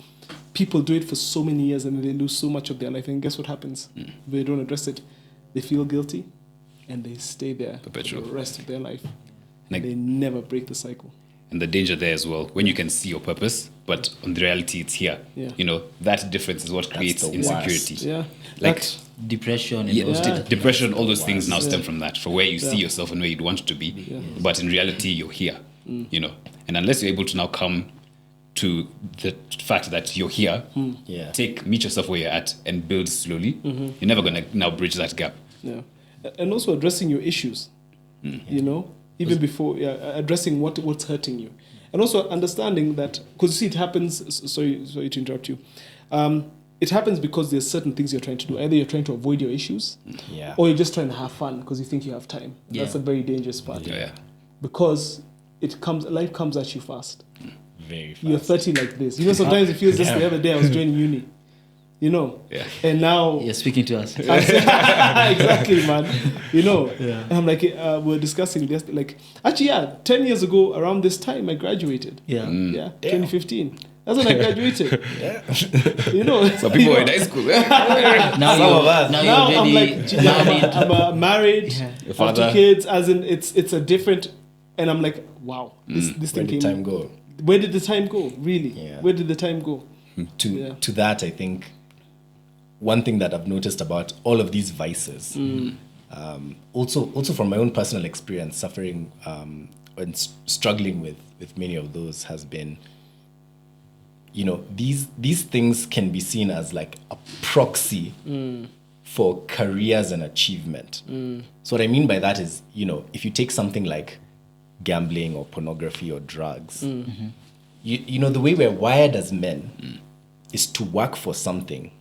people do it for so many years and they lose so much of their life. And guess what happens? If they don't address it, they feel guilty and they stay there for the rest of their life. And they never break the cycle. And the danger there as well, when you can see your purpose, but on the reality it's here. Yeah. That difference is what creates insecurity. Yeah. Like depression. Depression, all those things now stem from that, from where you see yourself and where you'd want to be. Yeah. But in reality, you're here, And unless you're able to now come to the fact that you're here, meet yourself where you're at and build slowly, you're never going to now bridge that gap. Yeah. And also addressing your issues, even before addressing what's hurting you, and also understanding that, because you see it happens. Sorry to interrupt you. It happens because there's certain things you're trying to do. Either you're trying to avoid your issues, or you're just trying to have fun because you think you have time. That's a very dangerous part. Because life comes at you fast. Very fast. You're 30 like this. Sometimes it feels just the other day I was joining uni. And now you're speaking to us. Exactly, man. And I'm like, we're discussing this. Like, actually, 10 years ago, around this time, I graduated. 2015. That's when I graduated. Some people were in high school. Now I'm like, I'm married. Your father. I have 2 kids. As in, it's a different. And I'm like, wow, this thing came. Where did time go? Where did the time go? Really? Yeah. Where did the time go? To that, I think one thing that I've noticed about all of these vices, also from my own personal experience, suffering and struggling with many of those, has been, these things can be seen as like a proxy for careers and achievement. So what I mean by that is, if you take something like gambling or pornography or drugs, the way we're wired as men is to work for something,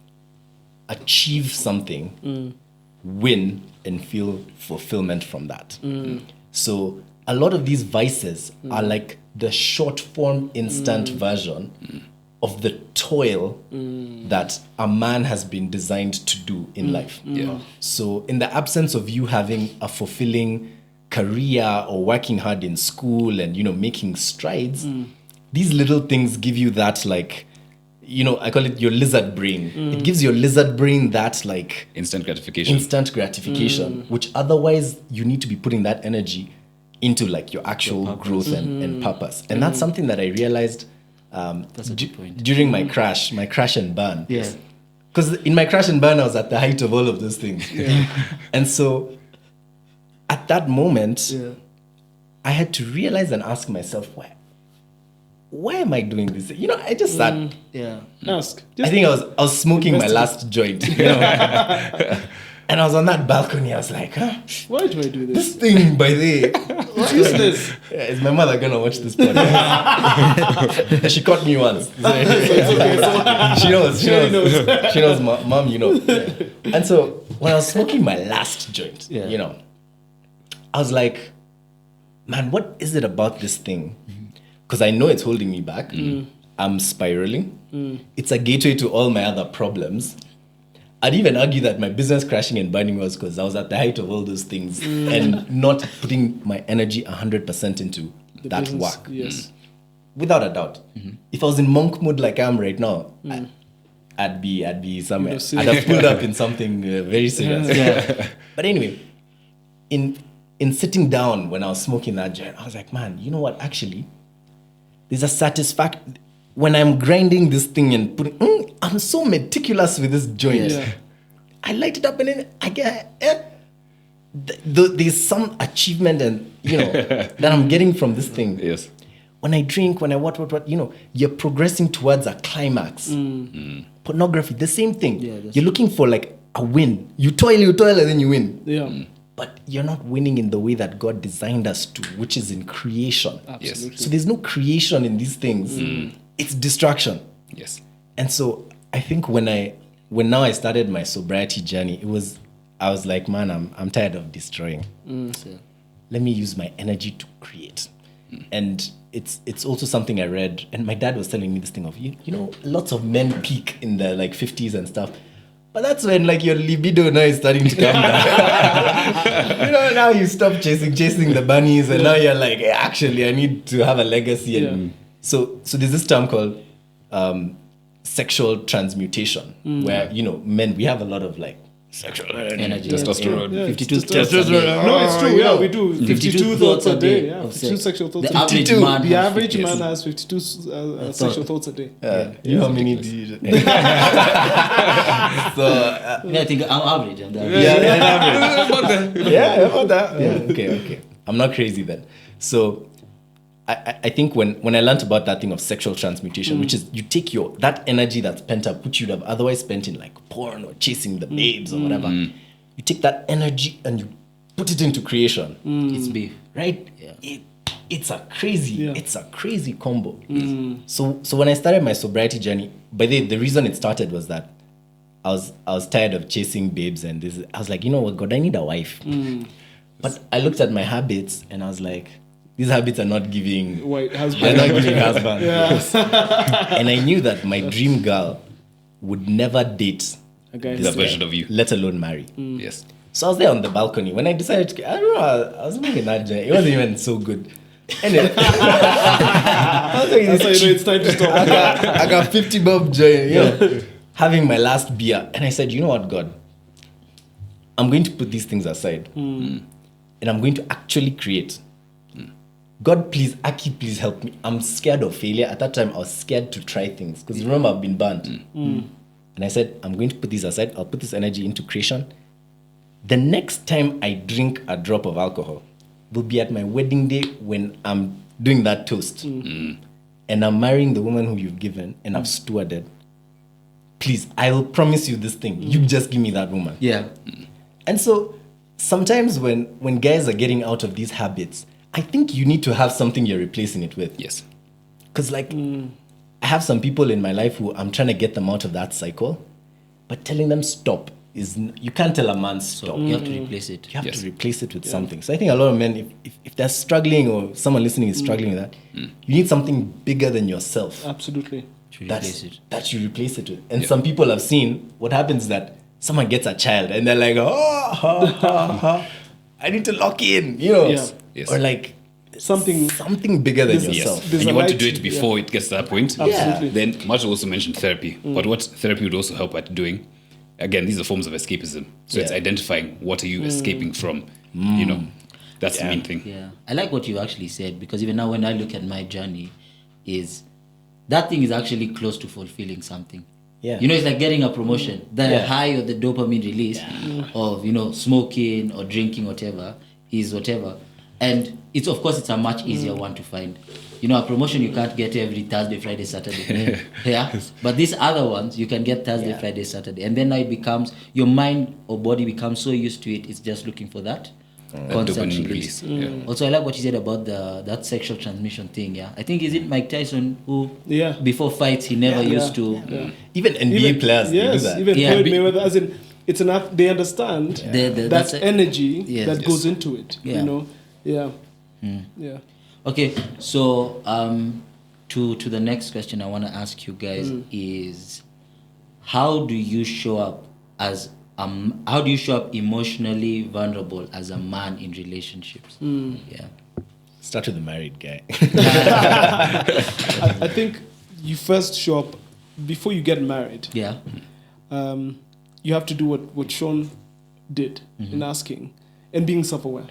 achieve something, win, and feel fulfillment from that. So a lot of these vices are like the short form, instant version of the toil that a man has been designed to do in life. So in the absence of you having a fulfilling career or working hard in school and making strides, these little things give you that, like, I call it your lizard brain. It gives your lizard brain that, like, instant gratification, which otherwise you need to be putting that energy into, like, your actual growth and purpose. And that's something that I realized during my crash and burn. Because in my crash and burn, I was at the height of all of those things. And so at that moment, I had to realize and ask myself, why am I doing this? I just sat. Ask. I think I was smoking my last joint. And And I was on that balcony. I was like, huh? Why do I do This this? thing, by the way, What is this? yeah, is my mother gonna watch this podcast? She caught me once. She knows. She knows, mom, you know. Yeah. And so when I was smoking my last joint, you know, I was like, man, what is it about this thing? Because I know it's holding me back. I'm spiraling. It's a gateway to all my other problems. I'd even argue that my business crashing and burning was because I was at the height of all those things and not putting my energy 100% into that business, work. yes. Without a doubt. If I was in monk mode like I am right now, I'd be somewhere. You'd have I'd have pulled up in something very serious. But anyway, in sitting down when I was smoking that joint, I was like, man, you know what? Actually, there's a satisfaction when I'm grinding this thing and putting. I'm so meticulous with this joint. Yeah. I light it up and then I get. There's some achievement and that I'm getting from this thing. Yes. When I drink, when I what, you're progressing towards a climax. Pornography, the same thing. You're looking for like a win. You toil, and then you win. Yeah. But you're not winning in the way that God designed us to, which is in creation. Absolutely. So there's no creation in these things. It's distraction. Yes. And so I think when now I started my sobriety journey, I was like, man, I'm tired of destroying. Let me use my energy to create. And it's also something I read, and my dad was telling me this thing of lots of men peak in the like 50s and stuff. But that's when like your libido now is starting to come down. Now you stop chasing the bunnies, and now you're like, hey, actually, I need to have a legacy. And so there's this term called sexual transmutation, where men, we have a lot of like sexual Energy. Testosterone. 52 testosterone. thoughts a day. No, it's true. Yeah, we do 52 thoughts a day. Yeah, of 52 sex. sexual thoughts The a day. average 52. man The has average 50. man has 52 sexual thoughts a day. how many do you? So I think I'm average on that. About that. Yeah, okay. I'm not crazy then. So I think when I learned about that thing of sexual transmutation, which is you take that energy that's pent up, which you'd have otherwise spent in like porn or chasing the babes or whatever, you take that energy and you put it into creation. It's beef. Right? Yeah. It's a crazy combo. So when I started my sobriety journey, by the reason it started was that I was tired of chasing babes and this. I was like, you know what, God, I need a wife. But I looked at my habits and I was like, these habits are not giving White they're husband. not giving husband. Yeah. And I knew that my dream girl would never date Okay. That version of you. let alone marry. Yes. So I was there on the balcony. When I decided to, I don't know, I was making that joint. It wasn't even so good. Anyway, I was like, That's how you know it's time to stop. I got 50 bob joint, having my last beer. And I said, you know what, God? I'm going to put these things aside. And I'm going to actually create. God, please, Aki, please help me. I'm scared of failure. At that time, I was scared to try things. Because remember, I've been burnt. And I said, I'm going to put this aside. I'll put this energy into creation. The next time I drink a drop of alcohol will be at my wedding day when I'm doing that toast. And I'm marrying the woman who you've given and I've stewarded. Please, I will promise you this thing. You just give me that woman. Yeah. And so sometimes when guys are getting out of these habits, I think you need to have something you're replacing it with. Yes. Because I have some people in my life who I'm trying to get them out of that cycle, but telling them stop you can't tell a man stop. You have to replace it. You have to replace it with something. So I think a lot of men, if they're struggling or someone listening is struggling with that, you need something bigger than yourself. Absolutely. To replace it. That you replace it with. And some people have seen what happens is that someone gets a child and they're like, I need to lock in, Yes. Or like Something bigger than There's- yourself. Yes. There's And a you want to light- do it before it gets to that point. Absolutely. Then Matu also mentioned therapy. But what therapy would also help at doing, again, these are forms of escapism. So it's identifying what are you escaping from. That's the main thing. Yeah. I like what you actually said, because even now when I look at my journey, is that thing is actually close to fulfilling something. Yeah. It's like getting a promotion. The Yeah. high of the dopamine release of, smoking or drinking, whatever, is whatever. And it's of course it's a much easier one to find. You know, a promotion you can't get every Thursday, Friday, Saturday. Yeah. But these other ones you can get Thursday, Friday, Saturday. And then now it becomes your mind or body becomes so used to it, it's just looking for that constant dopamine release. release. Also, I like what you said about that sexual transmission thing. Yeah, I think is it Mike Tyson who before fights he never used to. Even NBA players, they do that. Even Yeah. Floyd Mayweather, as in, it's enough. They understand That's that a- energy Yes. that goes into it. Yeah. You know, yeah. Okay, so to the next question I want to ask you guys is, how do you show up emotionally vulnerable as a man in relationships? Yeah. Start with the married guy. I think you first show up before you get married. Yeah. You have to do what Sean did in asking and being self-aware.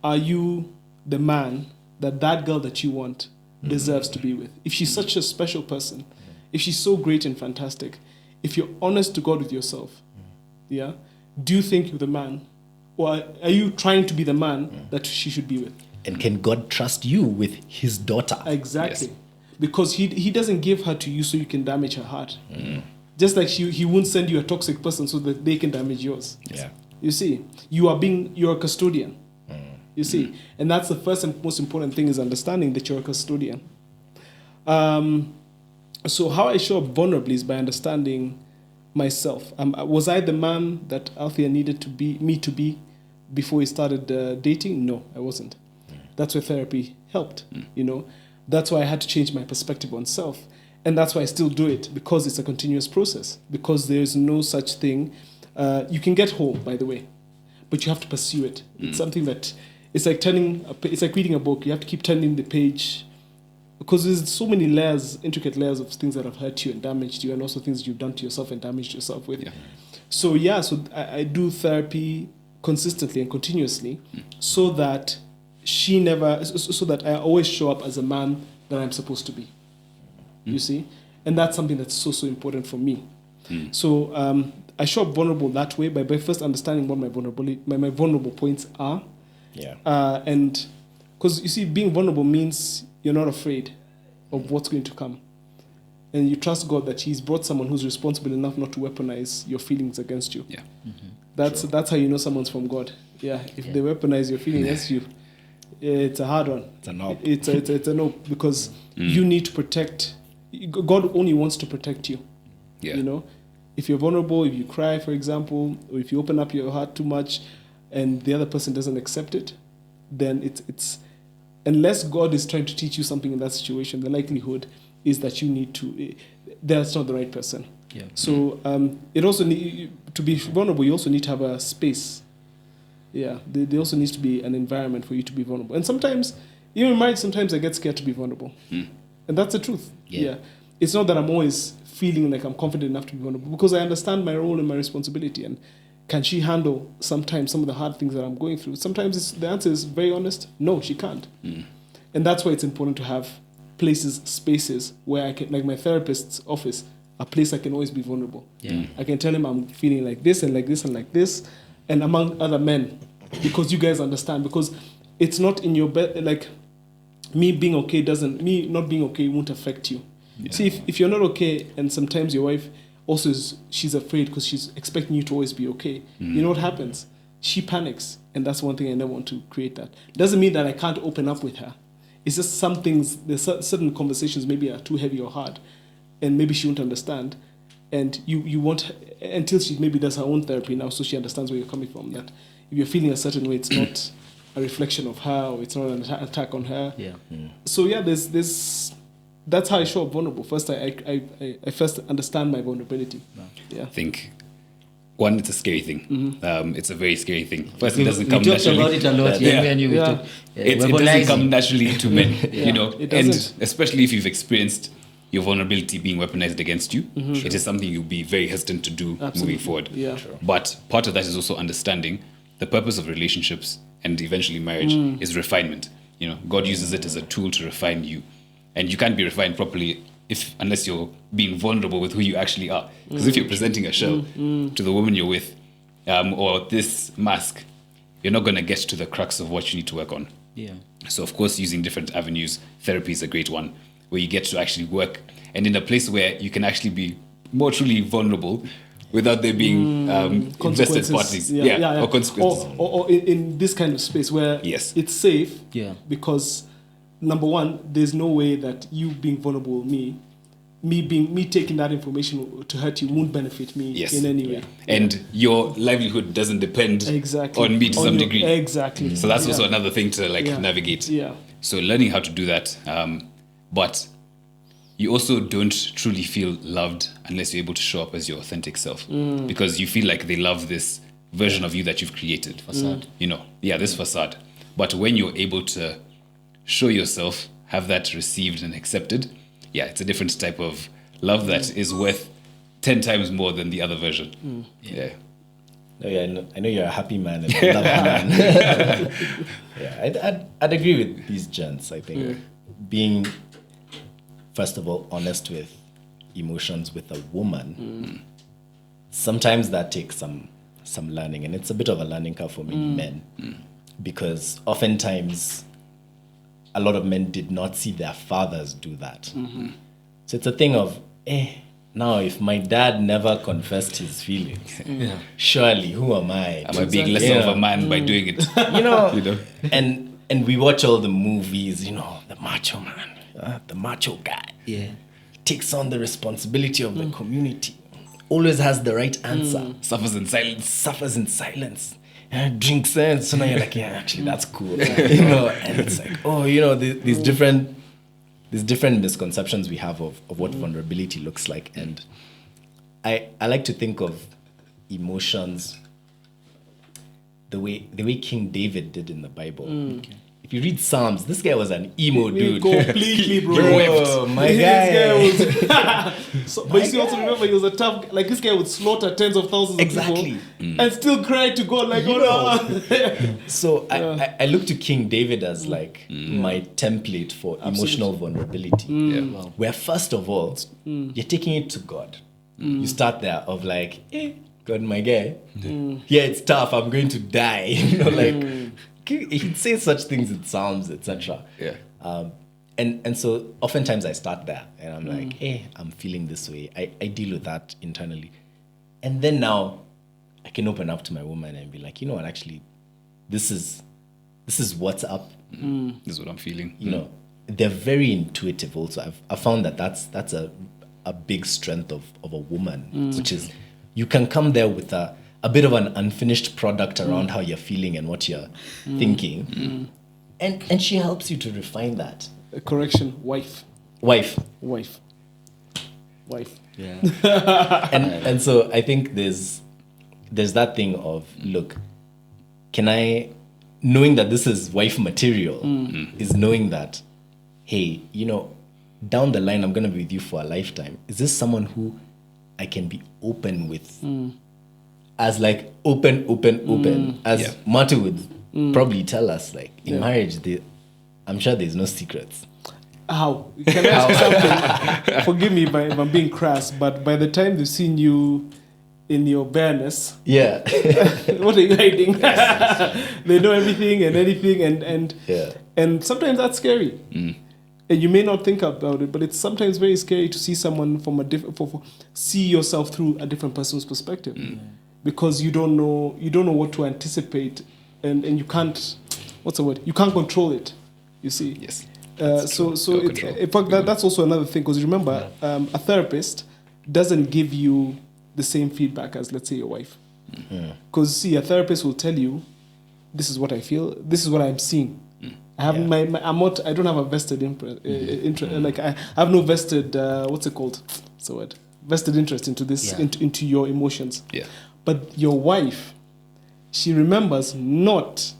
Are you the man that girl that you want deserves to be with? If she's such a special person, if she's so great and fantastic, if you're honest to God with yourself, do you think you're the man? Or are you trying to be the man that she should be with? And can God trust you with his daughter? Exactly. Because he doesn't give her to you so you can damage her heart. Just like he won't send you a toxic person so that they can damage yours. Yeah. You see, you're a custodian. You see, and that's the first and most important thing, is understanding that you're a custodian. So how I show up vulnerably is by understanding myself. Was I the man that Althea needed me to be before we started dating? No, I wasn't. That's where therapy helped. You know, that's why I had to change my perspective on self, and that's why I still do it, because it's a continuous process. Because there is no such thing. You can get whole, by the way, but you have to pursue it. It's something that it's like reading a book. You have to keep turning the page, because there's so many layers, intricate layers of things that have hurt you and damaged you, and also things you've done to yourself and damaged yourself with. So I do therapy consistently and continuously, so that so that I always show up as a man that I'm supposed to be. You see, and that's something that's so important for me. So I show up vulnerable that way by first understanding what my vulnerable points are. And because you see, being vulnerable means you're not afraid of what's going to come, and you trust God that He's brought someone who's responsible enough not to weaponize your feelings against you. That's how you know someone's from God. If they weaponize your feelings against you, it's a hard one. It's a no. It's a no, because you need to protect. God only wants to protect you. You know, if you're vulnerable, if you cry, for example, or if you open up your heart too much, and the other person doesn't accept it, then it's unless God is trying to teach you something in that situation, the likelihood is that you need to. That's not the right person. So it also to be vulnerable, you also need to have a space. There also needs to be an environment for you to be vulnerable. And sometimes, even in marriage, sometimes I get scared to be vulnerable. And that's the truth. It's not that I'm always feeling like I'm confident enough to be vulnerable, because I understand my role and my responsibility. And can she handle sometimes some of the hard things that I'm going through? Sometimes the answer is very honest. No, she can't. And that's why it's important to have places, spaces where I can, like my therapist's office, a place I can always be vulnerable. I can tell him I'm feeling like this and like this and like this, and among other men, because you guys understand. Because it's not in your like me not being okay won't affect you. See, if you're not okay, and sometimes your wife also she's afraid because she's expecting you to always be okay. You know what happens? She panics, and that's one thing I never want to create. That doesn't mean that I can't open up with her. It's just some things, there's certain conversations maybe are too heavy or hard, and maybe she won't understand, and you won't, until she maybe does her own therapy now, so she understands where you're coming from. That if you're feeling a certain way, it's not a reflection of her, or it's not an attack on her. So there's that's how I show up vulnerable. First, I first understand my vulnerability. I think, one, it's a scary thing. It's a very scary thing. First, it doesn't come we talked naturally. about it a lot. It doesn't come naturally to men, you know. It And doesn't. especially if you've experienced your vulnerability being weaponized against you, it is something you'll be very hesitant to do moving forward. But part of that is also understanding the purpose of relationships and eventually marriage is refinement. You know, God uses it as a tool to refine you. And you can't be refined properly unless you're being vulnerable with who you actually are. Because if you're presenting a shell to the woman you're with, or this mask, you're not going to get to the crux of what you need to work on. Yeah. So, of course, using different avenues, therapy is a great one, where you get to actually work and in a place where you can actually be more truly vulnerable without there being invested parties. Or consequences. Or in this kind of space where it's safe. Yeah. Because, number one, there's no way that you being vulnerable with me taking that information to hurt you won't benefit me in any way. And your livelihood doesn't depend on me to some degree. Exactly. So that's also another thing to navigate. Yeah. So learning how to do that. But you also don't truly feel loved unless you're able to show up as your authentic self. Because you feel like they love this version of you that you've created. Facade. This facade. But when you're able to show yourself, have that received and accepted, it's a different type of love that is worth 10 times more than the other version. I know you're a happy man and a lovely man. I'd agree with these gents. I think being, first of all, honest with emotions with a woman, sometimes that takes some learning, and it's a bit of a learning curve for many men, because oftentimes a lot of men did not see their fathers do that. So it's a thing of, now if my dad never confessed his feelings, surely who am I? Am I being less of a man by doing it? And we watch all the movies, the macho man, the macho guy. Yeah. Takes on the responsibility of the community. Always has the right answer. Suffers in silence. Drinks in. So now you're like, actually, that's cool. And it's like, these different misconceptions we have of what vulnerability looks like. And I like to think of emotions the way King David did in the Bible. Okay. If you read Psalms, this guy was an emo dude. Completely, bro. Bro, my guy. But you also remember he was a tough. Like this guy would slaughter tens of thousands of people and still cry to God like, So I look to King David as like my template for emotional vulnerability. Wow. Where first of all, you're taking it to God. You start there of like, God, my guy. It's tough. I'm going to die. He'd say such things in Psalms, etc. And so oftentimes I start there and I'm like, I'm feeling this way. I deal with that internally. And then now I can open up to my woman and be like, you know what, actually, this is what's up. This is what I'm feeling. They're very intuitive also. I've found that that's a big strength of a woman, which is you can come there with a bit of an unfinished product around how you're feeling and what you're thinking. And she helps you to refine that. Correction, wife. Yeah. and so I think there's that thing of, look, knowing that this is wife material is knowing that, hey, down the line, I'm going to be with you for a lifetime. Is this someone who I can be open with? As like open, as Matu would probably tell us, like in marriage, I'm sure there's no secrets. How? Can I ask you something? Forgive me if I'm being crass, but by the time they've seen you in your bareness, what are you hiding? They know everything and anything, and sometimes that's scary. And you may not think about it, but it's sometimes very scary to see someone from a different, see yourself through a different person's perspective. Because you don't know what to anticipate, and you can't, what's the word? You can't control it. You see. Yes. So in fact that's also another thing, because remember, a therapist doesn't give you the same feedback as, let's say, your wife. Because see, a therapist will tell you, this is what I feel, this is what I'm seeing. I have I don't have a vested interest. Like I have no vested what's it called? What's the word? Vested interest into this, into your emotions. Yeah. But your wife, she remembers not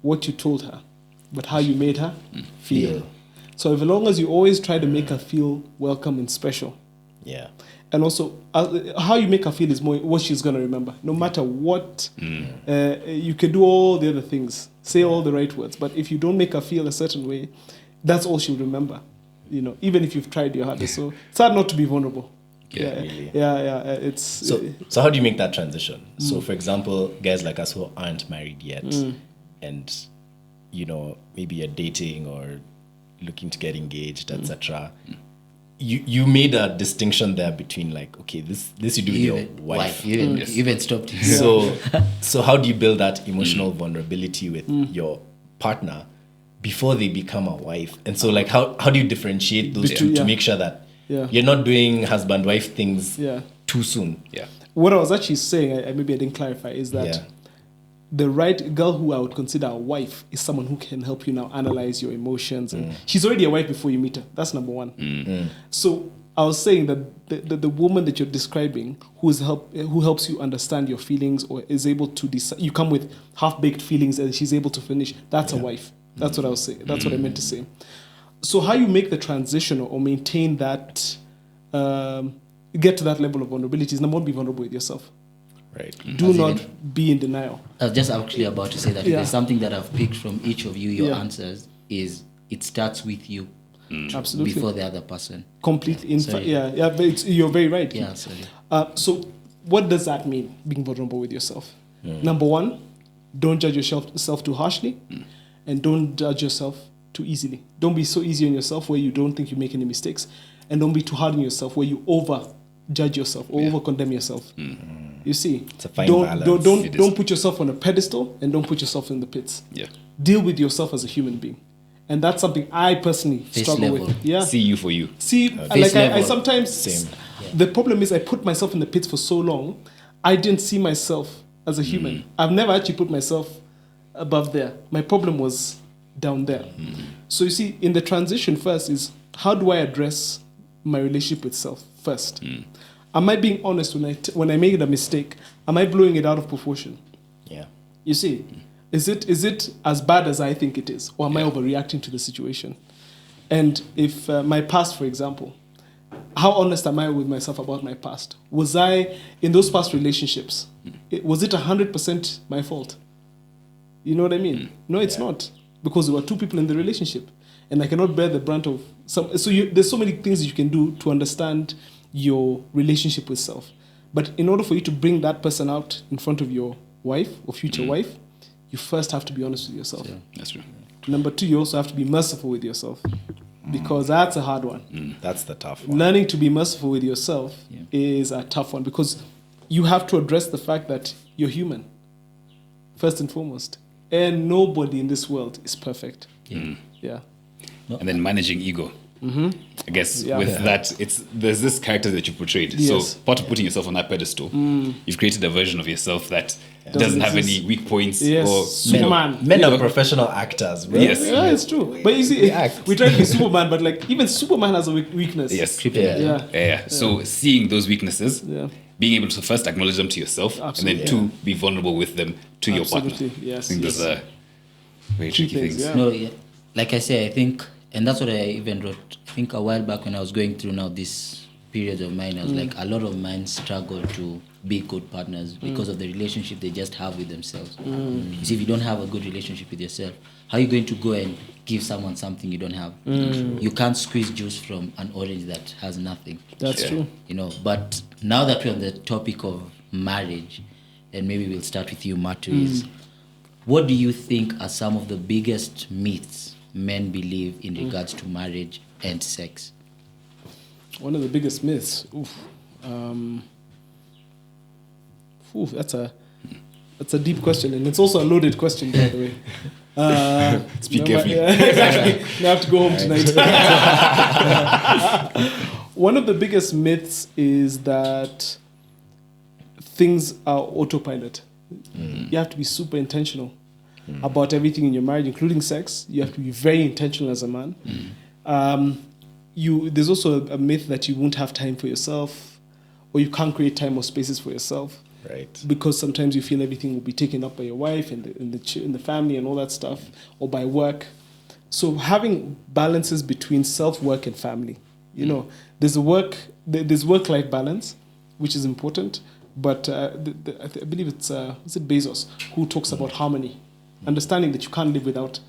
what you told her, but how you made her feel. So as long as you always try to make her feel welcome and special. Yeah. And also, how you make her feel is more what she's going to remember. No matter what, you can do all the other things, say all the right words, but if you don't make her feel a certain way, that's all she'll remember. Even if you've tried your hardest. So it's hard not to be vulnerable. Really. It's So how do you make that transition? So for example, guys like us who aren't married yet, and maybe you're dating or looking to get engaged, etc. You made a distinction there between like, okay, this you do with your wife. You even stopped. So how do you build that emotional vulnerability with your partner before they become a wife? And so like how do you differentiate those two to make sure that you're not doing husband-wife things too soon? Yeah. What I was actually saying, maybe I didn't clarify, is that the right girl who I would consider a wife is someone who can help you now analyze your emotions. And she's already a wife before you meet her. That's number one. So I was saying that the woman that you're describing who helps you understand your feelings or is able to decide, you come with half-baked feelings and she's able to finish, that's a wife. That's what I was saying. That's what I meant to say. So how you make the transition or maintain that, get to that level of vulnerability is number one, be vulnerable with yourself. Right. Do not be in denial. I was just actually about to say that if there's something that I've picked from each of you, your answers, is it starts with you. Absolutely. Before the other person. Completely. In fact, but you're very right. Yeah, sorry. So what does that mean, being vulnerable with yourself? Number one, don't judge yourself too harshly, and don't judge yourself too easily. Don't be so easy on yourself where you don't think you make any mistakes, and don't be too hard on yourself where you over judge yourself or over condemn yourself. You see, it's a fine balance. Don't put yourself on a pedestal and don't put yourself in the pits. Yeah. Deal with yourself as a human being. And that's something I personally struggle with. Yeah. See you for you. See, like I sometimes... Same. The problem is I put myself in the pits for so long, I didn't see myself as a human. I've never actually put myself above there. My problem was down there. So you see, in the transition first is, how do I address my relationship with self first? Am I being honest when I make a mistake? Am I blowing it out of proportion? Yeah. You see, is it as bad as I think it is, or am I overreacting to the situation? And if my past, for example, how honest am I with myself about my past? Was I in those past relationships? Was it 100% my fault? You know what I mean? No, it's not, because there were two people in the relationship, and I cannot bear the brunt of some. So there's so many things you can do to understand your relationship with self. But in order for you to bring that person out in front of your wife or future wife, you first have to be honest with yourself. Yeah, that's true. Number two, you also have to be merciful with yourself, because that's a hard one. That's the tough one. Learning to be merciful with yourself is a tough one, because you have to address the fact that you're human, first and foremost. And nobody in this world is perfect. Yeah. And then managing ego. I guess with that, there's this character that you portrayed. Yes. So part of putting yourself on that pedestal, you've created a version of yourself that doesn't have any weak points. Yes. Or Superman. Men are professional actors, bro. Yes. Yeah, it's true. But you see, we try to be Superman, but like even Superman has a weakness. Yes. Yeah. So seeing those weaknesses, being able to first acknowledge them to yourself, Absolutely. and then two, be vulnerable with them to your partner. Yes. I think those are very tricky things. Yeah. No, like I say, I think, and that's what I even wrote, I think a while back when I was going through now this period of mine, I was like, a lot of mine struggle to be good partners because of the relationship they just have with themselves. You see, if you don't have a good relationship with yourself, how are you going to go and give someone something you don't have? You can't squeeze juice from an orange that has nothing. That's true. You know, but now that we're on the topic of marriage, and maybe we'll start with you, Matu, is what do you think are some of the biggest myths men believe in regards to marriage and sex? One of the biggest myths. That's a deep question, and it's also a loaded question, by the way. Speak carefully. Exactly. I have to go home tonight. One of the biggest myths is that things are autopilot. You have to be super intentional about everything in your marriage, including sex. You have to be very intentional as a man. There's also a myth that you won't have time for yourself, or you can't create time or spaces for yourself. Right. Because sometimes you feel everything will be taken up by your wife and in the family and all that stuff, or by work. So having balances between self-work and family. You know, there's work-life balance, which is important. But I believe it's Bezos who talks about harmony, understanding that you can't live without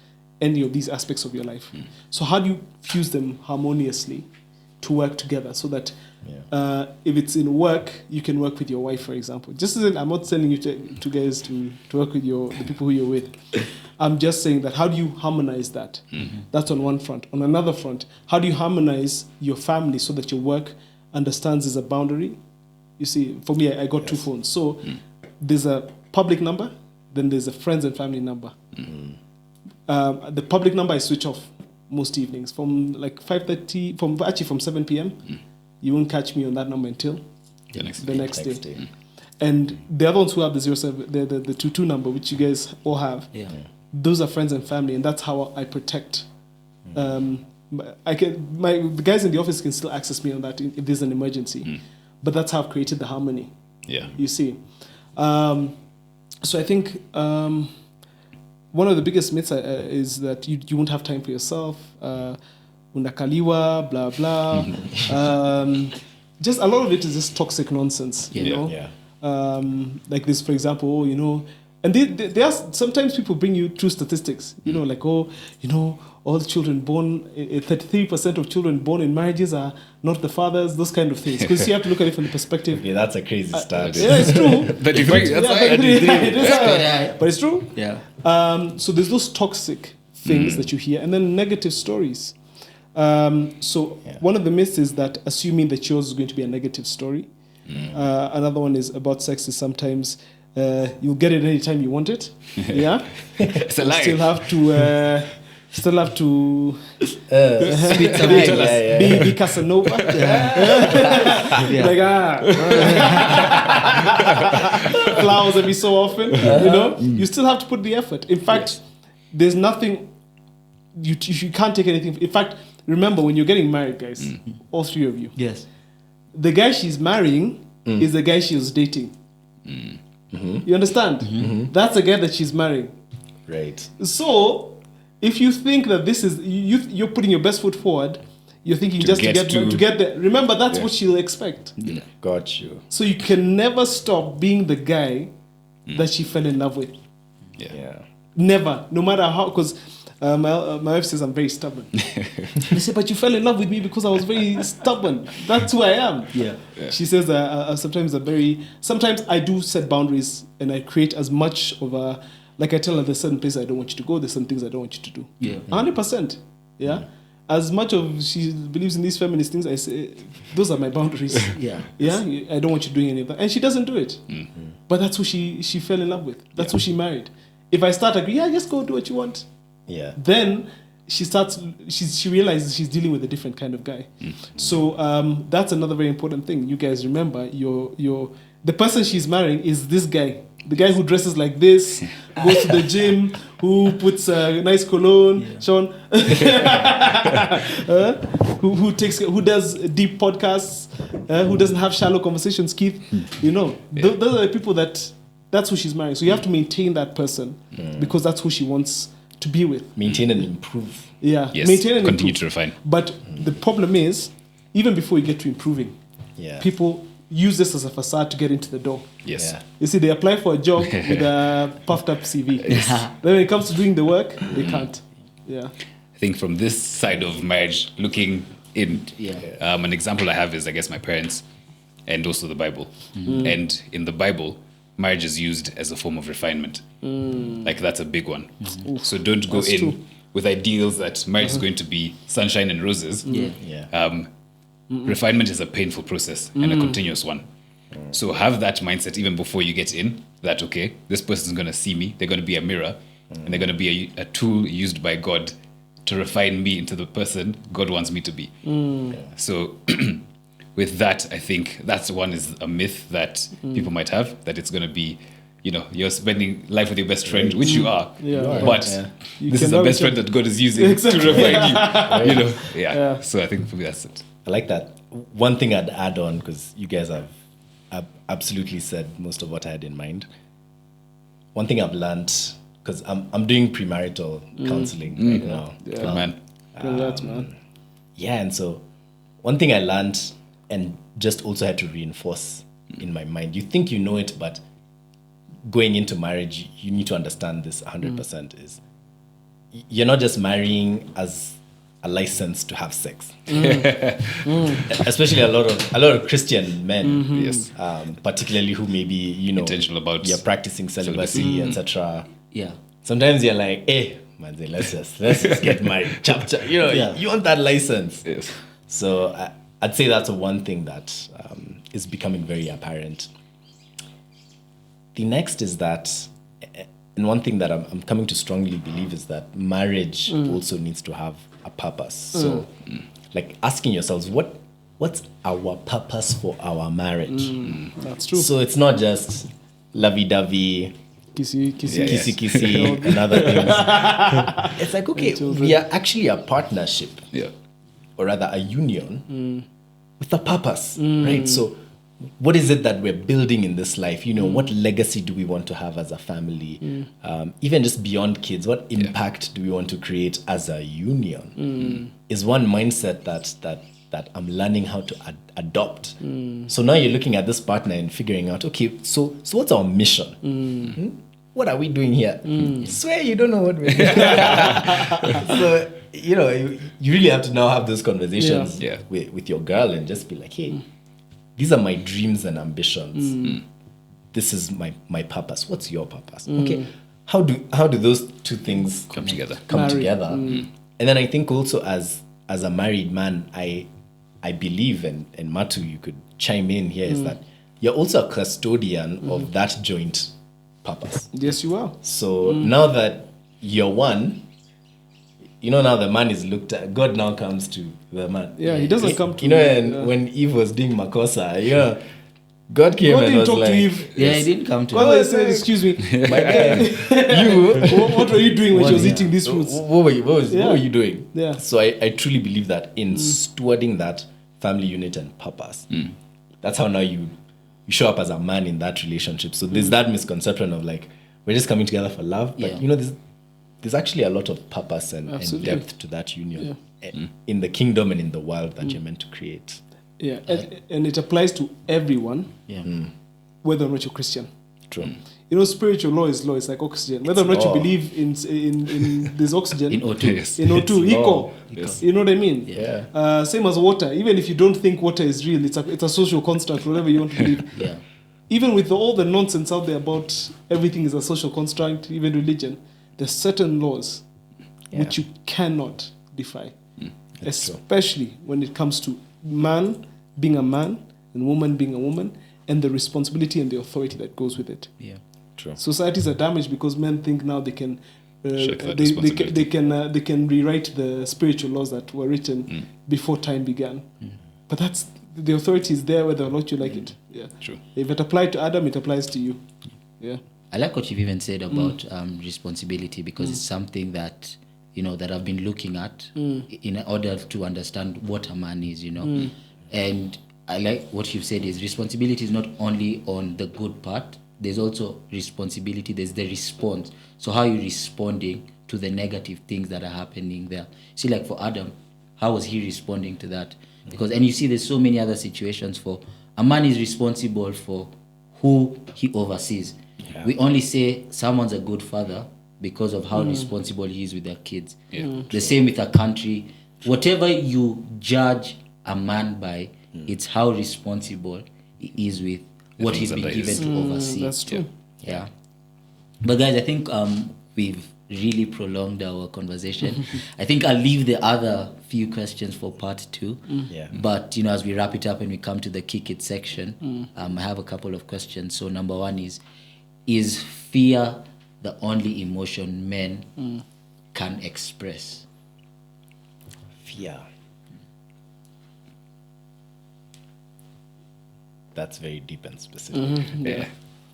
any of these aspects of your life. So how do you fuse them harmoniously to work together so that If it's in work, you can work with your wife, for example. Just as in, I'm not telling you to guys to work with the people who you're with. I'm just saying that how do you harmonize that? That's on one front. On another front, how do you harmonize your family so that your work understands there's a boundary? You see, for me, I got 2 phones. So there's a public number, then there's a friends and family number. The public number I switch off most evenings from like 5:30, from 7 p.m. You won't catch me on that number until the next day. And the other ones who have the 07, the 22 number, which you guys all have, those are friends and family, and that's how I protect. The guys in the office can still access me on that if there's an emergency, but that's how I've created the harmony. Yeah, you see. So I think one of the biggest myths is that you won't have time for yourself. Unakaliwa, blah blah. Just a lot of it is just toxic nonsense. You know. Yeah. Like this, for example, you know. And they are, sometimes people bring you true statistics, you know, like, all the children born, 33% of children born in marriages are not the fathers, those kind of things. Because you have to look at it from the perspective. Yeah, that's a crazy stat. Yeah, it's true. 33, that's right. But it's true. Yeah. So there's those toxic things that you hear, and then negative stories. One of the myths is that assuming that yours is going to be a negative story. Another one is about sex is sometimes you'll get it anytime you want it. Yeah. It's a lie. Still have to be Casanova. Like flowers every so often. You know, you still have to put the effort. In fact, there's nothing you can't take anything. In fact, remember when you're getting married, guys, all 3 of you. Yes. The guy she's marrying is the guy she was dating. You understand? That's the guy that she's marrying. Right. So, if you think that this is you're putting your best foot forward, you're thinking to get there. Remember, that's what she'll expect. Yeah. Got you. So you can never stop being the guy that she fell in love with. Yeah. Never, no matter how. Because my wife says I'm very stubborn. I say, but you fell in love with me because I was very stubborn. That's who I am. Yeah. She says sometimes I do set boundaries and I create as much of a, like I tell her there's certain places I don't want you to go, there's certain things I don't want you to do. Yeah. 100%. Yeah. As much of she believes in these feminist things, I say those are my boundaries. Yeah. I don't want you doing any of that, and she doesn't do it. But that's who she fell in love with. That's who she married. If I start agreeing, just go do what you want. Yeah. Then she realizes she's dealing with a different kind of guy. So that's another very important thing. You guys remember, the person she's marrying is this guy. The guy who dresses like this, goes to the gym, who puts a nice cologne, Sean, who does deep podcasts, who doesn't have shallow conversations, Keith. You know, those are the people that's who she's marrying. So you have to maintain that person because that's who she wants to be with. Maintain and improve. Yeah. Yes. Maintain and continue to refine. But the problem is, even before you get to improving, people use this as a facade to get into the door. Yes. Yeah. You see, they apply for a job with a puffed up CV. Then when it comes to doing the work, they can't. Yeah. I think from this side of marriage, looking in, an example I have is, I guess, my parents and also the Bible. And in the Bible, marriage is used as a form of refinement. Like, that's a big one. So don't go with ideals that marriage is going to be sunshine and roses. Refinement is a painful process and a continuous one. So have that mindset even before you get in, that, okay, this person's going to see me, they're going to be a mirror, and they're going to be a tool used by God to refine me into the person God wants me to be. So with that, I think that's one is a myth that people might have, that it's going to be, you're spending life with your best friend, which you are, but this is the best friend that God is using to refine you. So I think for me that's it. I like that. One thing I'd add on, because you guys have absolutely said most of what I had in mind. One thing I've learned, because I'm doing premarital counseling right now. Good man. Congrats, man. Yeah, and so one thing I learned and just also had to reinforce in my mind. You think you know it, but going into marriage, you need to understand this 100% is you're not just marrying as a license to have sex. Especially a lot of Christian men, Yes. Particularly who maybe, you know, Intentional about you're practicing celibacy, etc. Yeah. Sometimes you're like, hey, man, let's just get married. Chapter, you know, Yeah. you want that license. Yes. So I'd say that's one thing that is becoming very apparent. The next is that, and one thing that I'm coming to strongly believe is that marriage also needs to have a purpose. So, like asking yourselves, what's our purpose for our marriage? That's true. So it's not just lovey-dovey, Kissy. kissy, and other things. It's like, okay, we are actually a partnership, Yeah. or rather a union with a purpose, right? So what is it that we're building in this life? You know, what legacy do we want to have as a family? Even just beyond kids, what impact do we want to create as a union? Is one mindset that I'm learning how to adopt. So now you're looking at this partner and figuring out, okay, so what's our mission? What are we doing here? I swear you don't know what we're doing. So, you know, you really have to now have those conversations with your girl and just be like, hey, these are my dreams and ambitions. This is my purpose. What's your purpose? Okay. How do those two things Come together. And then I think also as a married man, I believe, and Matu, you could chime in here, is that you're also a custodian of that joint purpose. Yes, you are. So now that you're one, you know, now the man is looked at. God now comes to the man. Yeah, he doesn't come to you know, me. and when Eve was doing makosa, yeah, God came God and didn't was talk like, to Eve. Yeah, he didn't come to God us. said, excuse me, my guy, you, what were you doing when she was eating these fruits? what were you doing? Yeah. So I truly believe that in stewarding that family unit and purpose, that's how now you show up as a man in that relationship. So there's that misconception of like, we're just coming together for love, but you know, there's actually a lot of purpose and depth to that union in the kingdom and in the world that you're meant to create. Yeah, and it applies to everyone, whether or not you're Christian. True. You know, spiritual law is law. It's like oxygen. Whether or not you believe in this oxygen, In O2. in O2, equal. Yes. You know what I mean? Yeah. Same as water. Even if you don't think water is real, it's a social construct, whatever you want to believe. Yeah. Even with all the nonsense out there about everything is a social construct, even religion, there's certain laws which you cannot defy. Especially when it comes to man being a man and woman being a woman, and the responsibility and the authority that goes with it. Yeah. True. Societies are damaged because men think now they can Shirk that they can rewrite the spiritual laws that were written before time began. But that's the authority is there whether or not you like it. Yeah. True. If it applied to Adam, it applies to you. Yeah. I like what you've even said about responsibility, because it's something that, you know, that I've been looking at in order to understand what a man is, you know. And I like what you've said is responsibility is not only on the good part, there's also responsibility, there's the response. So how are you responding to the negative things that are happening there? See, like for Adam, how was he responding to that? Because, and you see there's so many other situations for a man is responsible for who he oversees. Yeah. We only say someone's a good father because of how responsible he is with their kids. Yeah. The same with a country. Whatever you judge a man by, it's how responsible he is with what he's been given to oversee. That's true. Yeah. But guys, I think we've really prolonged our conversation. I think I'll leave the other few questions for part 2. Yeah. But, you know, as we wrap it up and we come to the kick it section, I have a couple of questions. So number 1 is fear the only emotion men can express? Fear. That's very deep and specific. Yeah.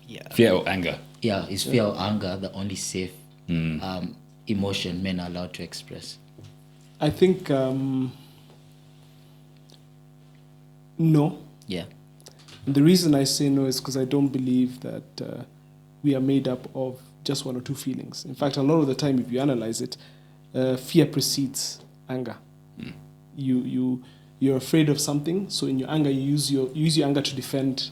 Yeah. Fear or anger? Yeah, is fear or anger the only safe emotion men are allowed to express? I think no. Yeah. And the reason I say no is because I don't believe that we are made up of just one or two feelings. In fact, a lot of the time, if you analyze it, fear precedes anger. You're afraid of something, so in your anger, you use your anger to defend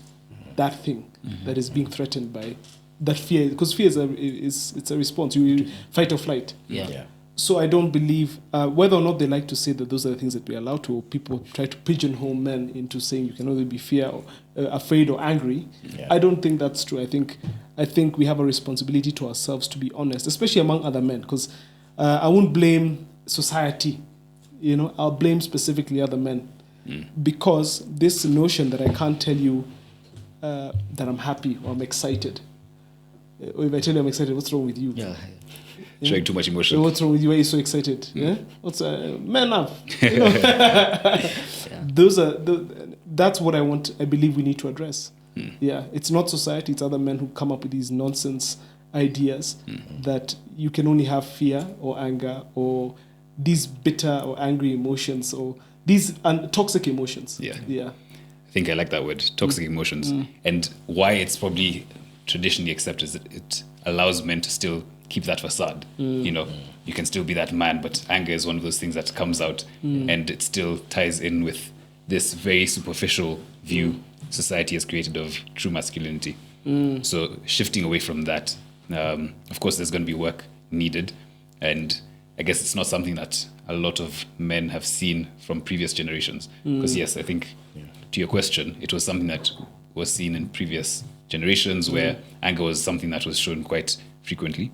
that thing that is being threatened by that fear. Because fear is a response. You fight or flight. Yeah. So I don't believe, whether or not they like to say that those are the things that we're allowed to, or people try to pigeonhole men into saying you can only be afraid or angry. Yeah. I don't think that's true. I think we have a responsibility to ourselves to be honest, especially among other men, because I won't blame society. I'll blame specifically other men, because this notion that I can't tell you that I'm happy or I'm excited. Or if I tell you I'm excited, what's wrong with you? Yeah. Showing too much emotion. What's wrong with you? Why are you so excited? Yeah. What's man up? That's what I believe we need to address. Yeah. It's not society. It's other men who come up with these nonsense ideas that you can only have fear or anger or these bitter or angry emotions or these toxic emotions. Yeah. Yeah. I think I like that word, toxic emotions. And why it's probably traditionally accepted is that it allows men to still keep that facade. You can still be that man, but anger is one of those things that comes out and it still ties in with this very superficial view society has created of true masculinity. So shifting away from that, of course, there's going to be work needed. And I guess it's not something that a lot of men have seen from previous generations. Because yes, I think to your question, it was something that was seen in previous generations where anger was something that was shown quite frequently.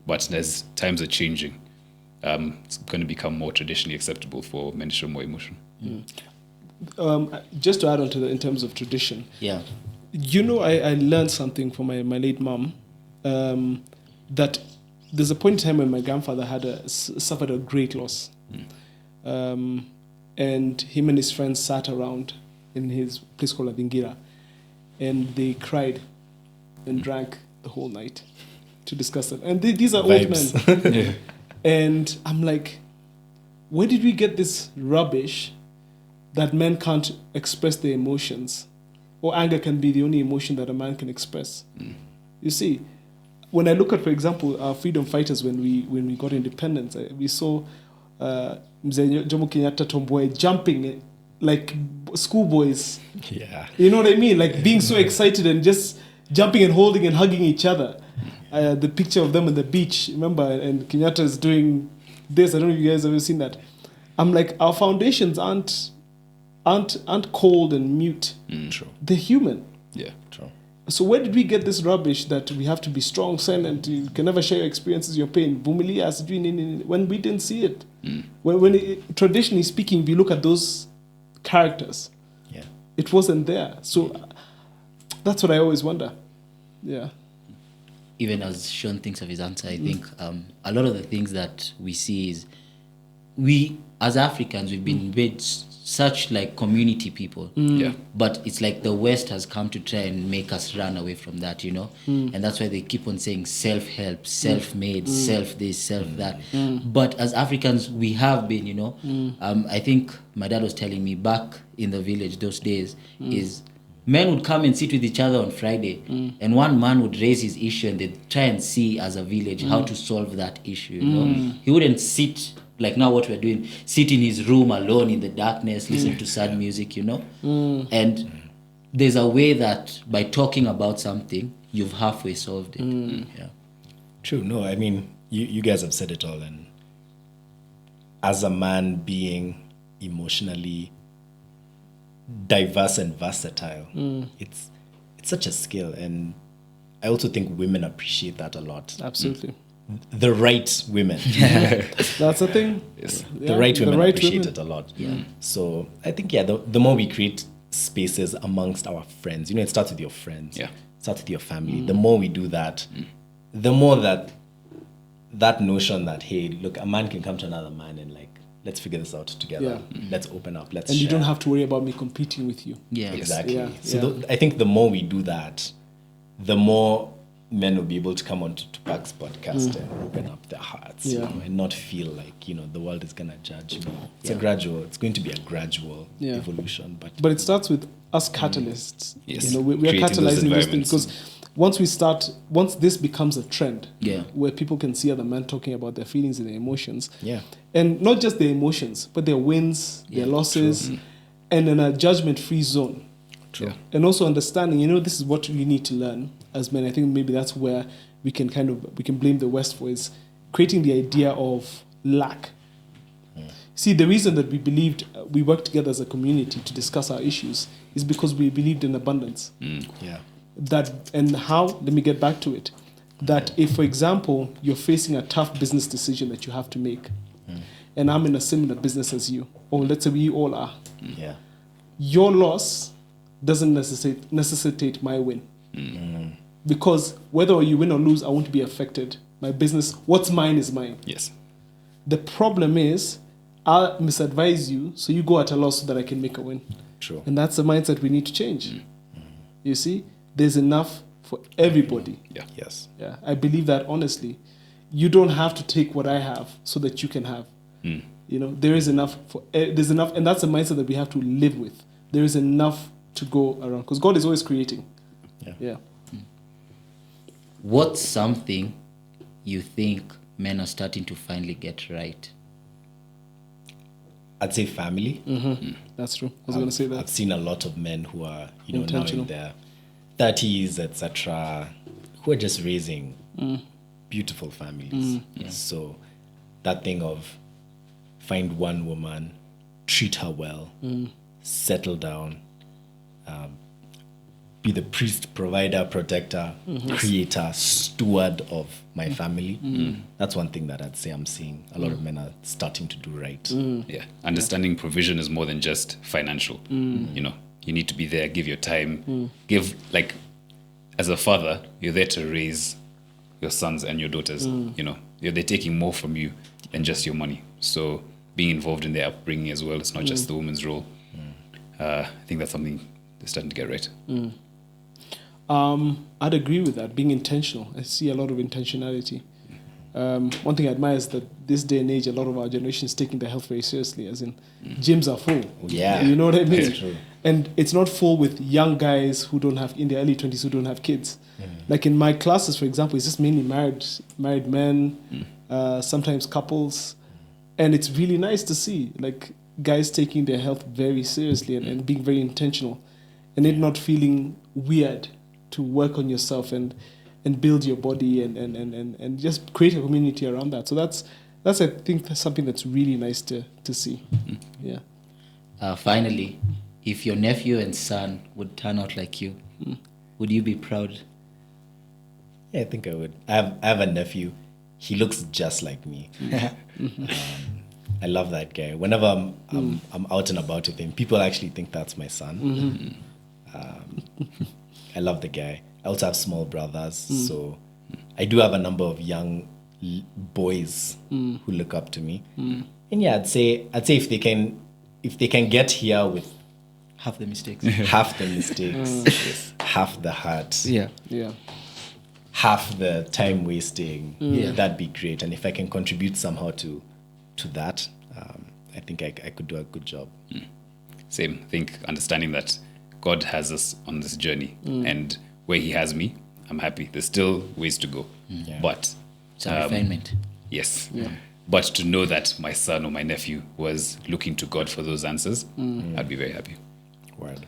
But as times are changing, it's going to become more traditionally acceptable for men to show more emotion. Just to add on to that in terms of tradition. Yeah. I learned something from my late mom, that there's a point in time when my grandfather suffered a great loss. And him and his friends sat around in his place called Adingira, and they cried and drank the whole night to discuss it. And these are Vibes. old men. And I'm like, where did we get this rubbish that men can't express their emotions? Or anger can be the only emotion that a man can express. You see, when I look at, for example, our freedom fighters when we got independence, we saw Mzee Jomo Kenyatta Tomboy jumping like schoolboys. Yeah. You know what I mean? Like being so excited and just jumping and holding and hugging each other. The picture of them on the beach, remember? And Kenyatta is doing this. I don't know if you guys have ever seen that. I'm like, our foundations aren't cold and mute. True. They're human. Yeah. True. So where did we get this rubbish that we have to be strong, silent, you can never share your experiences, your pain? Vumilia, when we didn't see it. Traditionally speaking, if you look at those characters, it wasn't there. So that's what I always wonder. Yeah. Even as Sean thinks of his answer, I think a lot of the things that we see is we, as Africans, we've been made such like community people. Yeah. But it's like the West has come to try and make us run away from that, And that's why they keep on saying self-help, self-made, self-this, self-that. But as Africans, we have been, I think my dad was telling me back in the village those days is men would come and sit with each other on Friday, and one man would raise his issue and they'd try and see as a village how to solve that issue, He wouldn't sit like now what we're doing, sit in his room alone in the darkness, listen to sad music, And there's a way that by talking about something, you've halfway solved it. Yeah. True. No, I mean, you guys have said it all. And as a man being emotionally diverse and versatile, it's such a skill. And I also think women appreciate that a lot. Absolutely. The right women. That's the thing. Yes. Yeah, The right women appreciate women. it a lot. Yeah. So I think, the more we create spaces amongst our friends, it starts with your friends. Yeah. It starts with your family. The more we do that, the more that notion that, hey, look, a man can come to another man and like, let's figure this out together. Let's open up. Let's And share. you don't have to worry about me competing with you. Yeah. Exactly. Yeah. So I think the more we do that, the more men will be able to come onto Tupac's podcast and open up their hearts, and not feel like, the world is going to judge me. It's going to be a gradual evolution. But it starts with us catalysts. Yes. We are Creating those catalyzing this thing environments. because once this becomes a trend, Yeah. where people can see other men talking about their feelings and their emotions, Yeah. and not just their emotions, but their wins, their losses, and in a judgment-free zone. True. And also understanding, this is what we need to learn as men. I think maybe that's where we can blame the West for, is creating the idea of lack. See, the reason that we believed we worked together as a community to discuss our issues is because we believed in abundance. Yeah. That and how, let me get back to it, that if, for example, you're facing a tough business decision that you have to make, and I'm in a similar business as you, or let's say we all are, Yeah. your loss doesn't necessitate my win. Because whether you win or lose, I won't be affected. My business, what's mine is mine. Yes. The problem is, I'll misadvise you, so you go at a loss so that I can make a win. True. And that's the mindset we need to change. You see, there's enough for everybody. Yeah. Yes. Yeah, I believe that honestly. You don't have to take what I have so that you can have. You know, there is enough there's enough, and that's the mindset that we have to live with. There is enough to go around because God is always creating. Yeah. What's something you think men are starting to finally get right? I'd say family. That's true. I was going to say I've that. seen a lot of men who are, now Intentional. in their 30s, etc., who are just raising beautiful families. So that thing of find one woman, treat her well, settle down, be the priest, provider, protector, creator, steward of my family. That's one thing that I'd say I'm seeing a lot of men are starting to do right. Yeah. Understanding provision is more than just financial. You know, you need to be there, give your time, give, like, as a father, you're there to raise your sons and your daughters. You know, they're taking more from you than just your money. So being involved in their upbringing as well, it's not just the woman's role. I think that's something they're starting to get right. I'd agree with that, being intentional. I see a lot of intentionality. One thing I admire is that this day and age, a lot of our generation is taking their health very seriously, as in gyms are full. Yeah. You know what I mean? That's true. And it's not full with young guys who don't have, in their early 20s, who don't have kids. Like in my classes, for example, it's just mainly married men, sometimes couples. And it's really nice to see, like, guys taking their health very seriously and being very intentional and it not feeling weird to work on yourself and build your body and just create a community around that. So that's I think that's something that's really nice to see. Yeah. Finally, if your nephew and son would turn out like you, would you be proud? Yeah, I think I would. I have a nephew. He looks just like me. I love that guy. Whenever I'm out and about with him, people actually think that's my son. I love the guy. I also have small brothers, so I do have a number of young boys who look up to me. And yeah, I'd say if they can get here with Half the mistakes. half the mistakes, half the heart, Yeah. half the time wasting, Yeah. that'd be great. And if I can contribute somehow to that, I think I could do a good job. Same. I think understanding that God has us on this journey and where he has me, I'm happy. There's still ways to go. But It's a refinement. yes. But to know that my son or my nephew was looking to God for those answers, I'd be very happy. Word.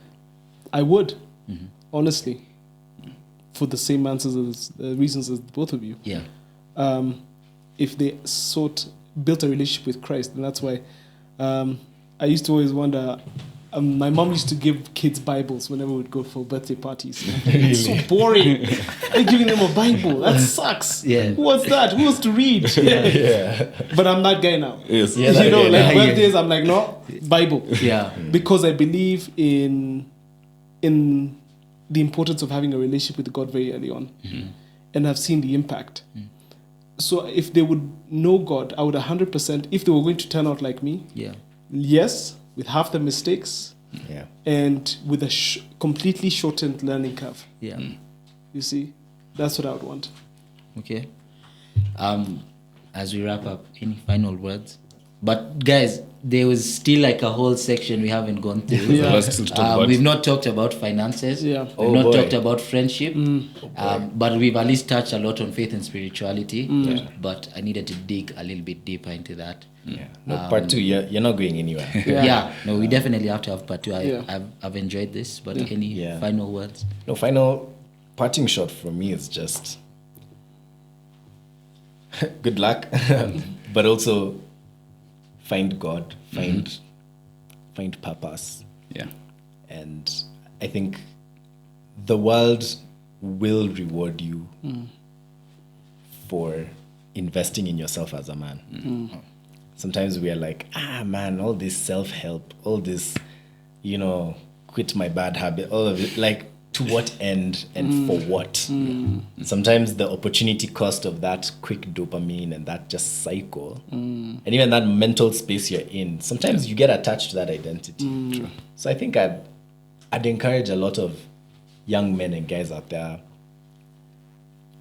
I would, honestly, for the same answers as reasons as both of you. Yeah. If they built a relationship with Christ, and that's why I used to always wonder. My mom used to give kids Bibles whenever we'd go for birthday parties. It's so boring. I'm giving them a Bible. That sucks. Yeah. What's that? Who wants to read? But I'm that guy now. Yes. Yeah, You know, that like guy. birthdays, I'm like, no, Bible. Yeah. Because I believe in the importance of having a relationship with God very early on. And I've seen the impact. So if they would know God, I would 100%, if they were going to turn out like me, Yeah. yes, with half the mistakes Yeah. and with a completely shortened learning curve. Yeah. You see, that's what I would want. Okay. As we wrap up, any final words? But guys, there was still like a whole section we haven't gone through. Yeah. Let's still talk about- We've not talked about finances. Yeah. We've Oh, not boy. talked about friendship. But we've at least touched a lot on faith and spirituality. But I needed to dig a little bit deeper into that. Yeah. No, part two, you're not going anywhere. Yeah. No, we definitely have to have part two. Yeah. I've enjoyed this. But Yeah. any Yeah. final words? No, final parting shot for me is just good luck. but also find God, find purpose. Yeah. And I think the world will reward you for investing in yourself as a man. Sometimes we are like, man, all this self-help, all this, quit my bad habit, all of it, like, to what end and for what? Sometimes the opportunity cost of that quick dopamine and that just cycle, and even that mental space you're in, sometimes you get attached to that identity. So I think I'd encourage a lot of young men and guys out there,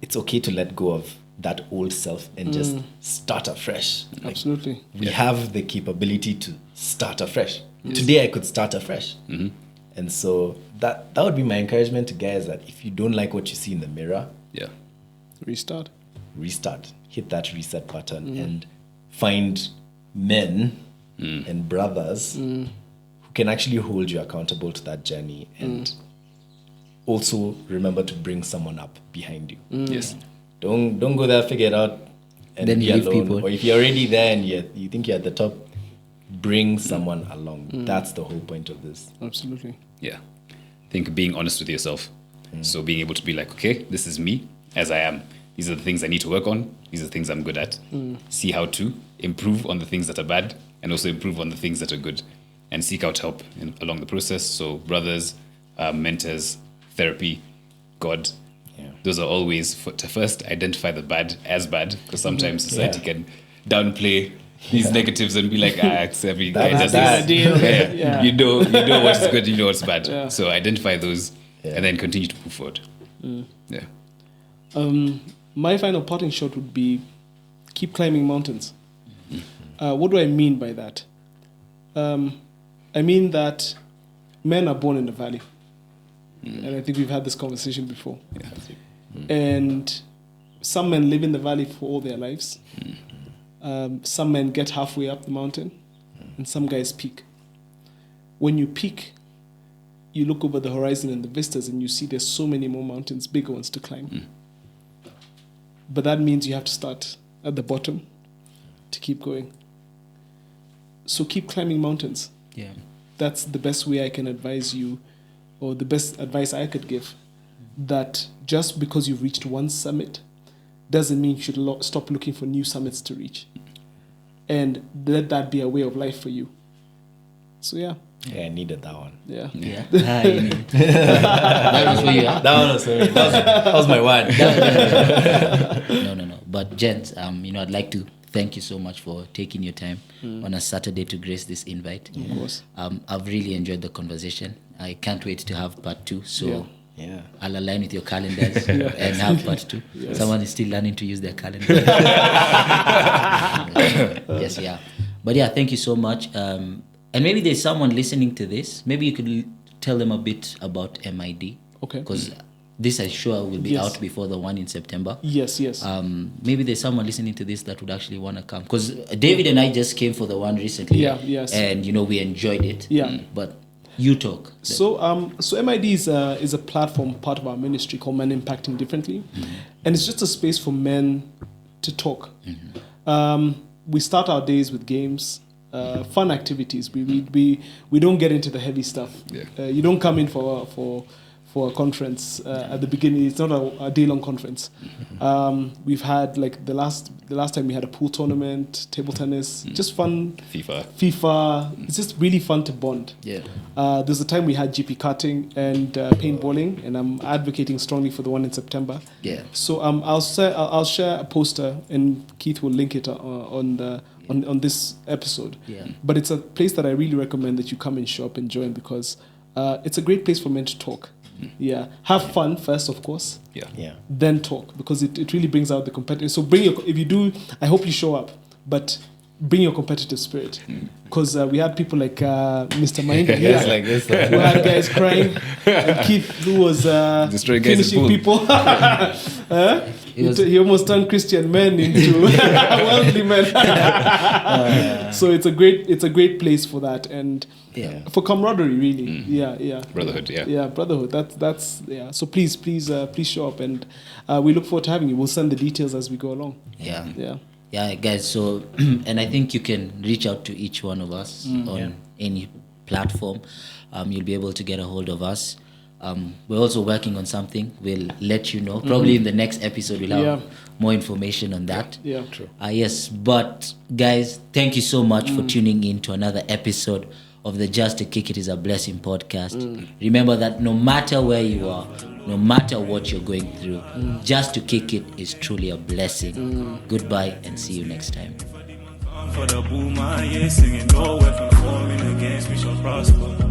it's okay to let go of that old self and just start afresh. Like, Absolutely. we have the capability to start afresh. Today I could start afresh. And so that would be my encouragement to guys, that if you don't like what you see in the mirror, Restart. hit that reset button and find men and brothers who can actually hold you accountable to that journey, and also remember to bring someone up behind you. Yes. Don't go there, figure it out, and Then be you leave alone. people. Or if you're already there and you think you're at the top, bring someone along. That's the whole point of this. Absolutely. Yeah. I think being honest with yourself. So being able to be like, okay, this is me as I am. These are the things I need to work on. These are the things I'm good at. See how to improve on the things that are bad and also improve on the things that are good, and seek out help along the process. So brothers, mentors, therapy, God. Those are all ways to first identify the bad as bad, because sometimes society can downplay these negatives and be like, it's every guy does bad. this. You know what's good, you know what's bad. So identify those and then continue to move forward. My final parting shot would be keep climbing mountains. What do I mean by that? I mean that men are born in the valley. And I think we've had this conversation before. And some men live in the valley for all their lives. Some men get halfway up the mountain, and some guys peak. When you peak, you look over the horizon and the vistas, and you see there's so many more mountains, bigger ones to climb. But that means you have to start at the bottom to keep going. So keep climbing mountains. Yeah. That's the best way I can advise you, or the best advice I could give, that just because you've reached one summit doesn't mean you should stop looking for new summits to reach. And let that be a way of life for you. So Yeah, I needed that one. Yeah. That was for you, huh? That one was for me. That was my one. No. But gents, I'd like to thank you so much for taking your time on a Saturday to grace this invite. Of course. I've really enjoyed the conversation. I can't wait to have part 2. So I'll align with your calendars and have part 2. Yes. Someone is still learning to use their calendar. But thank you so much. And maybe there's someone listening to this. Maybe you could tell them a bit about MID. Okay. Because this, I'm sure, will be out before the one in September. Yes. Maybe there's someone listening to this that would actually want to come. Because David and I just came for the one recently. And, we enjoyed it. But you talk. So MID is a platform, part of our ministry, called Men Impacting Differently. And it's just a space for men to talk. We start our days with games, fun activities. We don't get into the heavy stuff. You don't come in for a conference at the beginning. It's not a day-long conference. We've had, like, the last time we had a pool tournament, table tennis, just fun. FIFA. It's just really fun to bond. There's a time we had GP karting and paintballing, and I'm advocating strongly for the one in September. So I'll share a poster, and Keith will link it on this episode. But it's a place that I really recommend that you come and show up and join, because it's a great place for men to talk. Have fun first, of course. Then talk, because it really brings out the competitive. So I hope you show up, but bring your competitive spirit, because we had people like Mr. Mahinda like this. who had guys crying, and Keith, who was finishing people. He almost turned Christian men into worldly men. So it's a great place for that, and for camaraderie, really. Brotherhood. Brotherhood. That's. So please show up, and we look forward to having you. We'll send the details as we go along. Yeah, guys. So, and I think you can reach out to each one of us on any platform. You'll be able to get a hold of us. We're also working on something. We'll let you know. Probably in the next episode, we'll have more information on that. Yeah, true. Yes, but guys, thank you so much for tuning in to another episode of the Just to Kick It is a Blessing podcast. Remember that no matter where you are, no matter what you're going through, just to kick it is truly a blessing. Goodbye and see you next time. For the boom, singing no weapon forming against me shall prosper.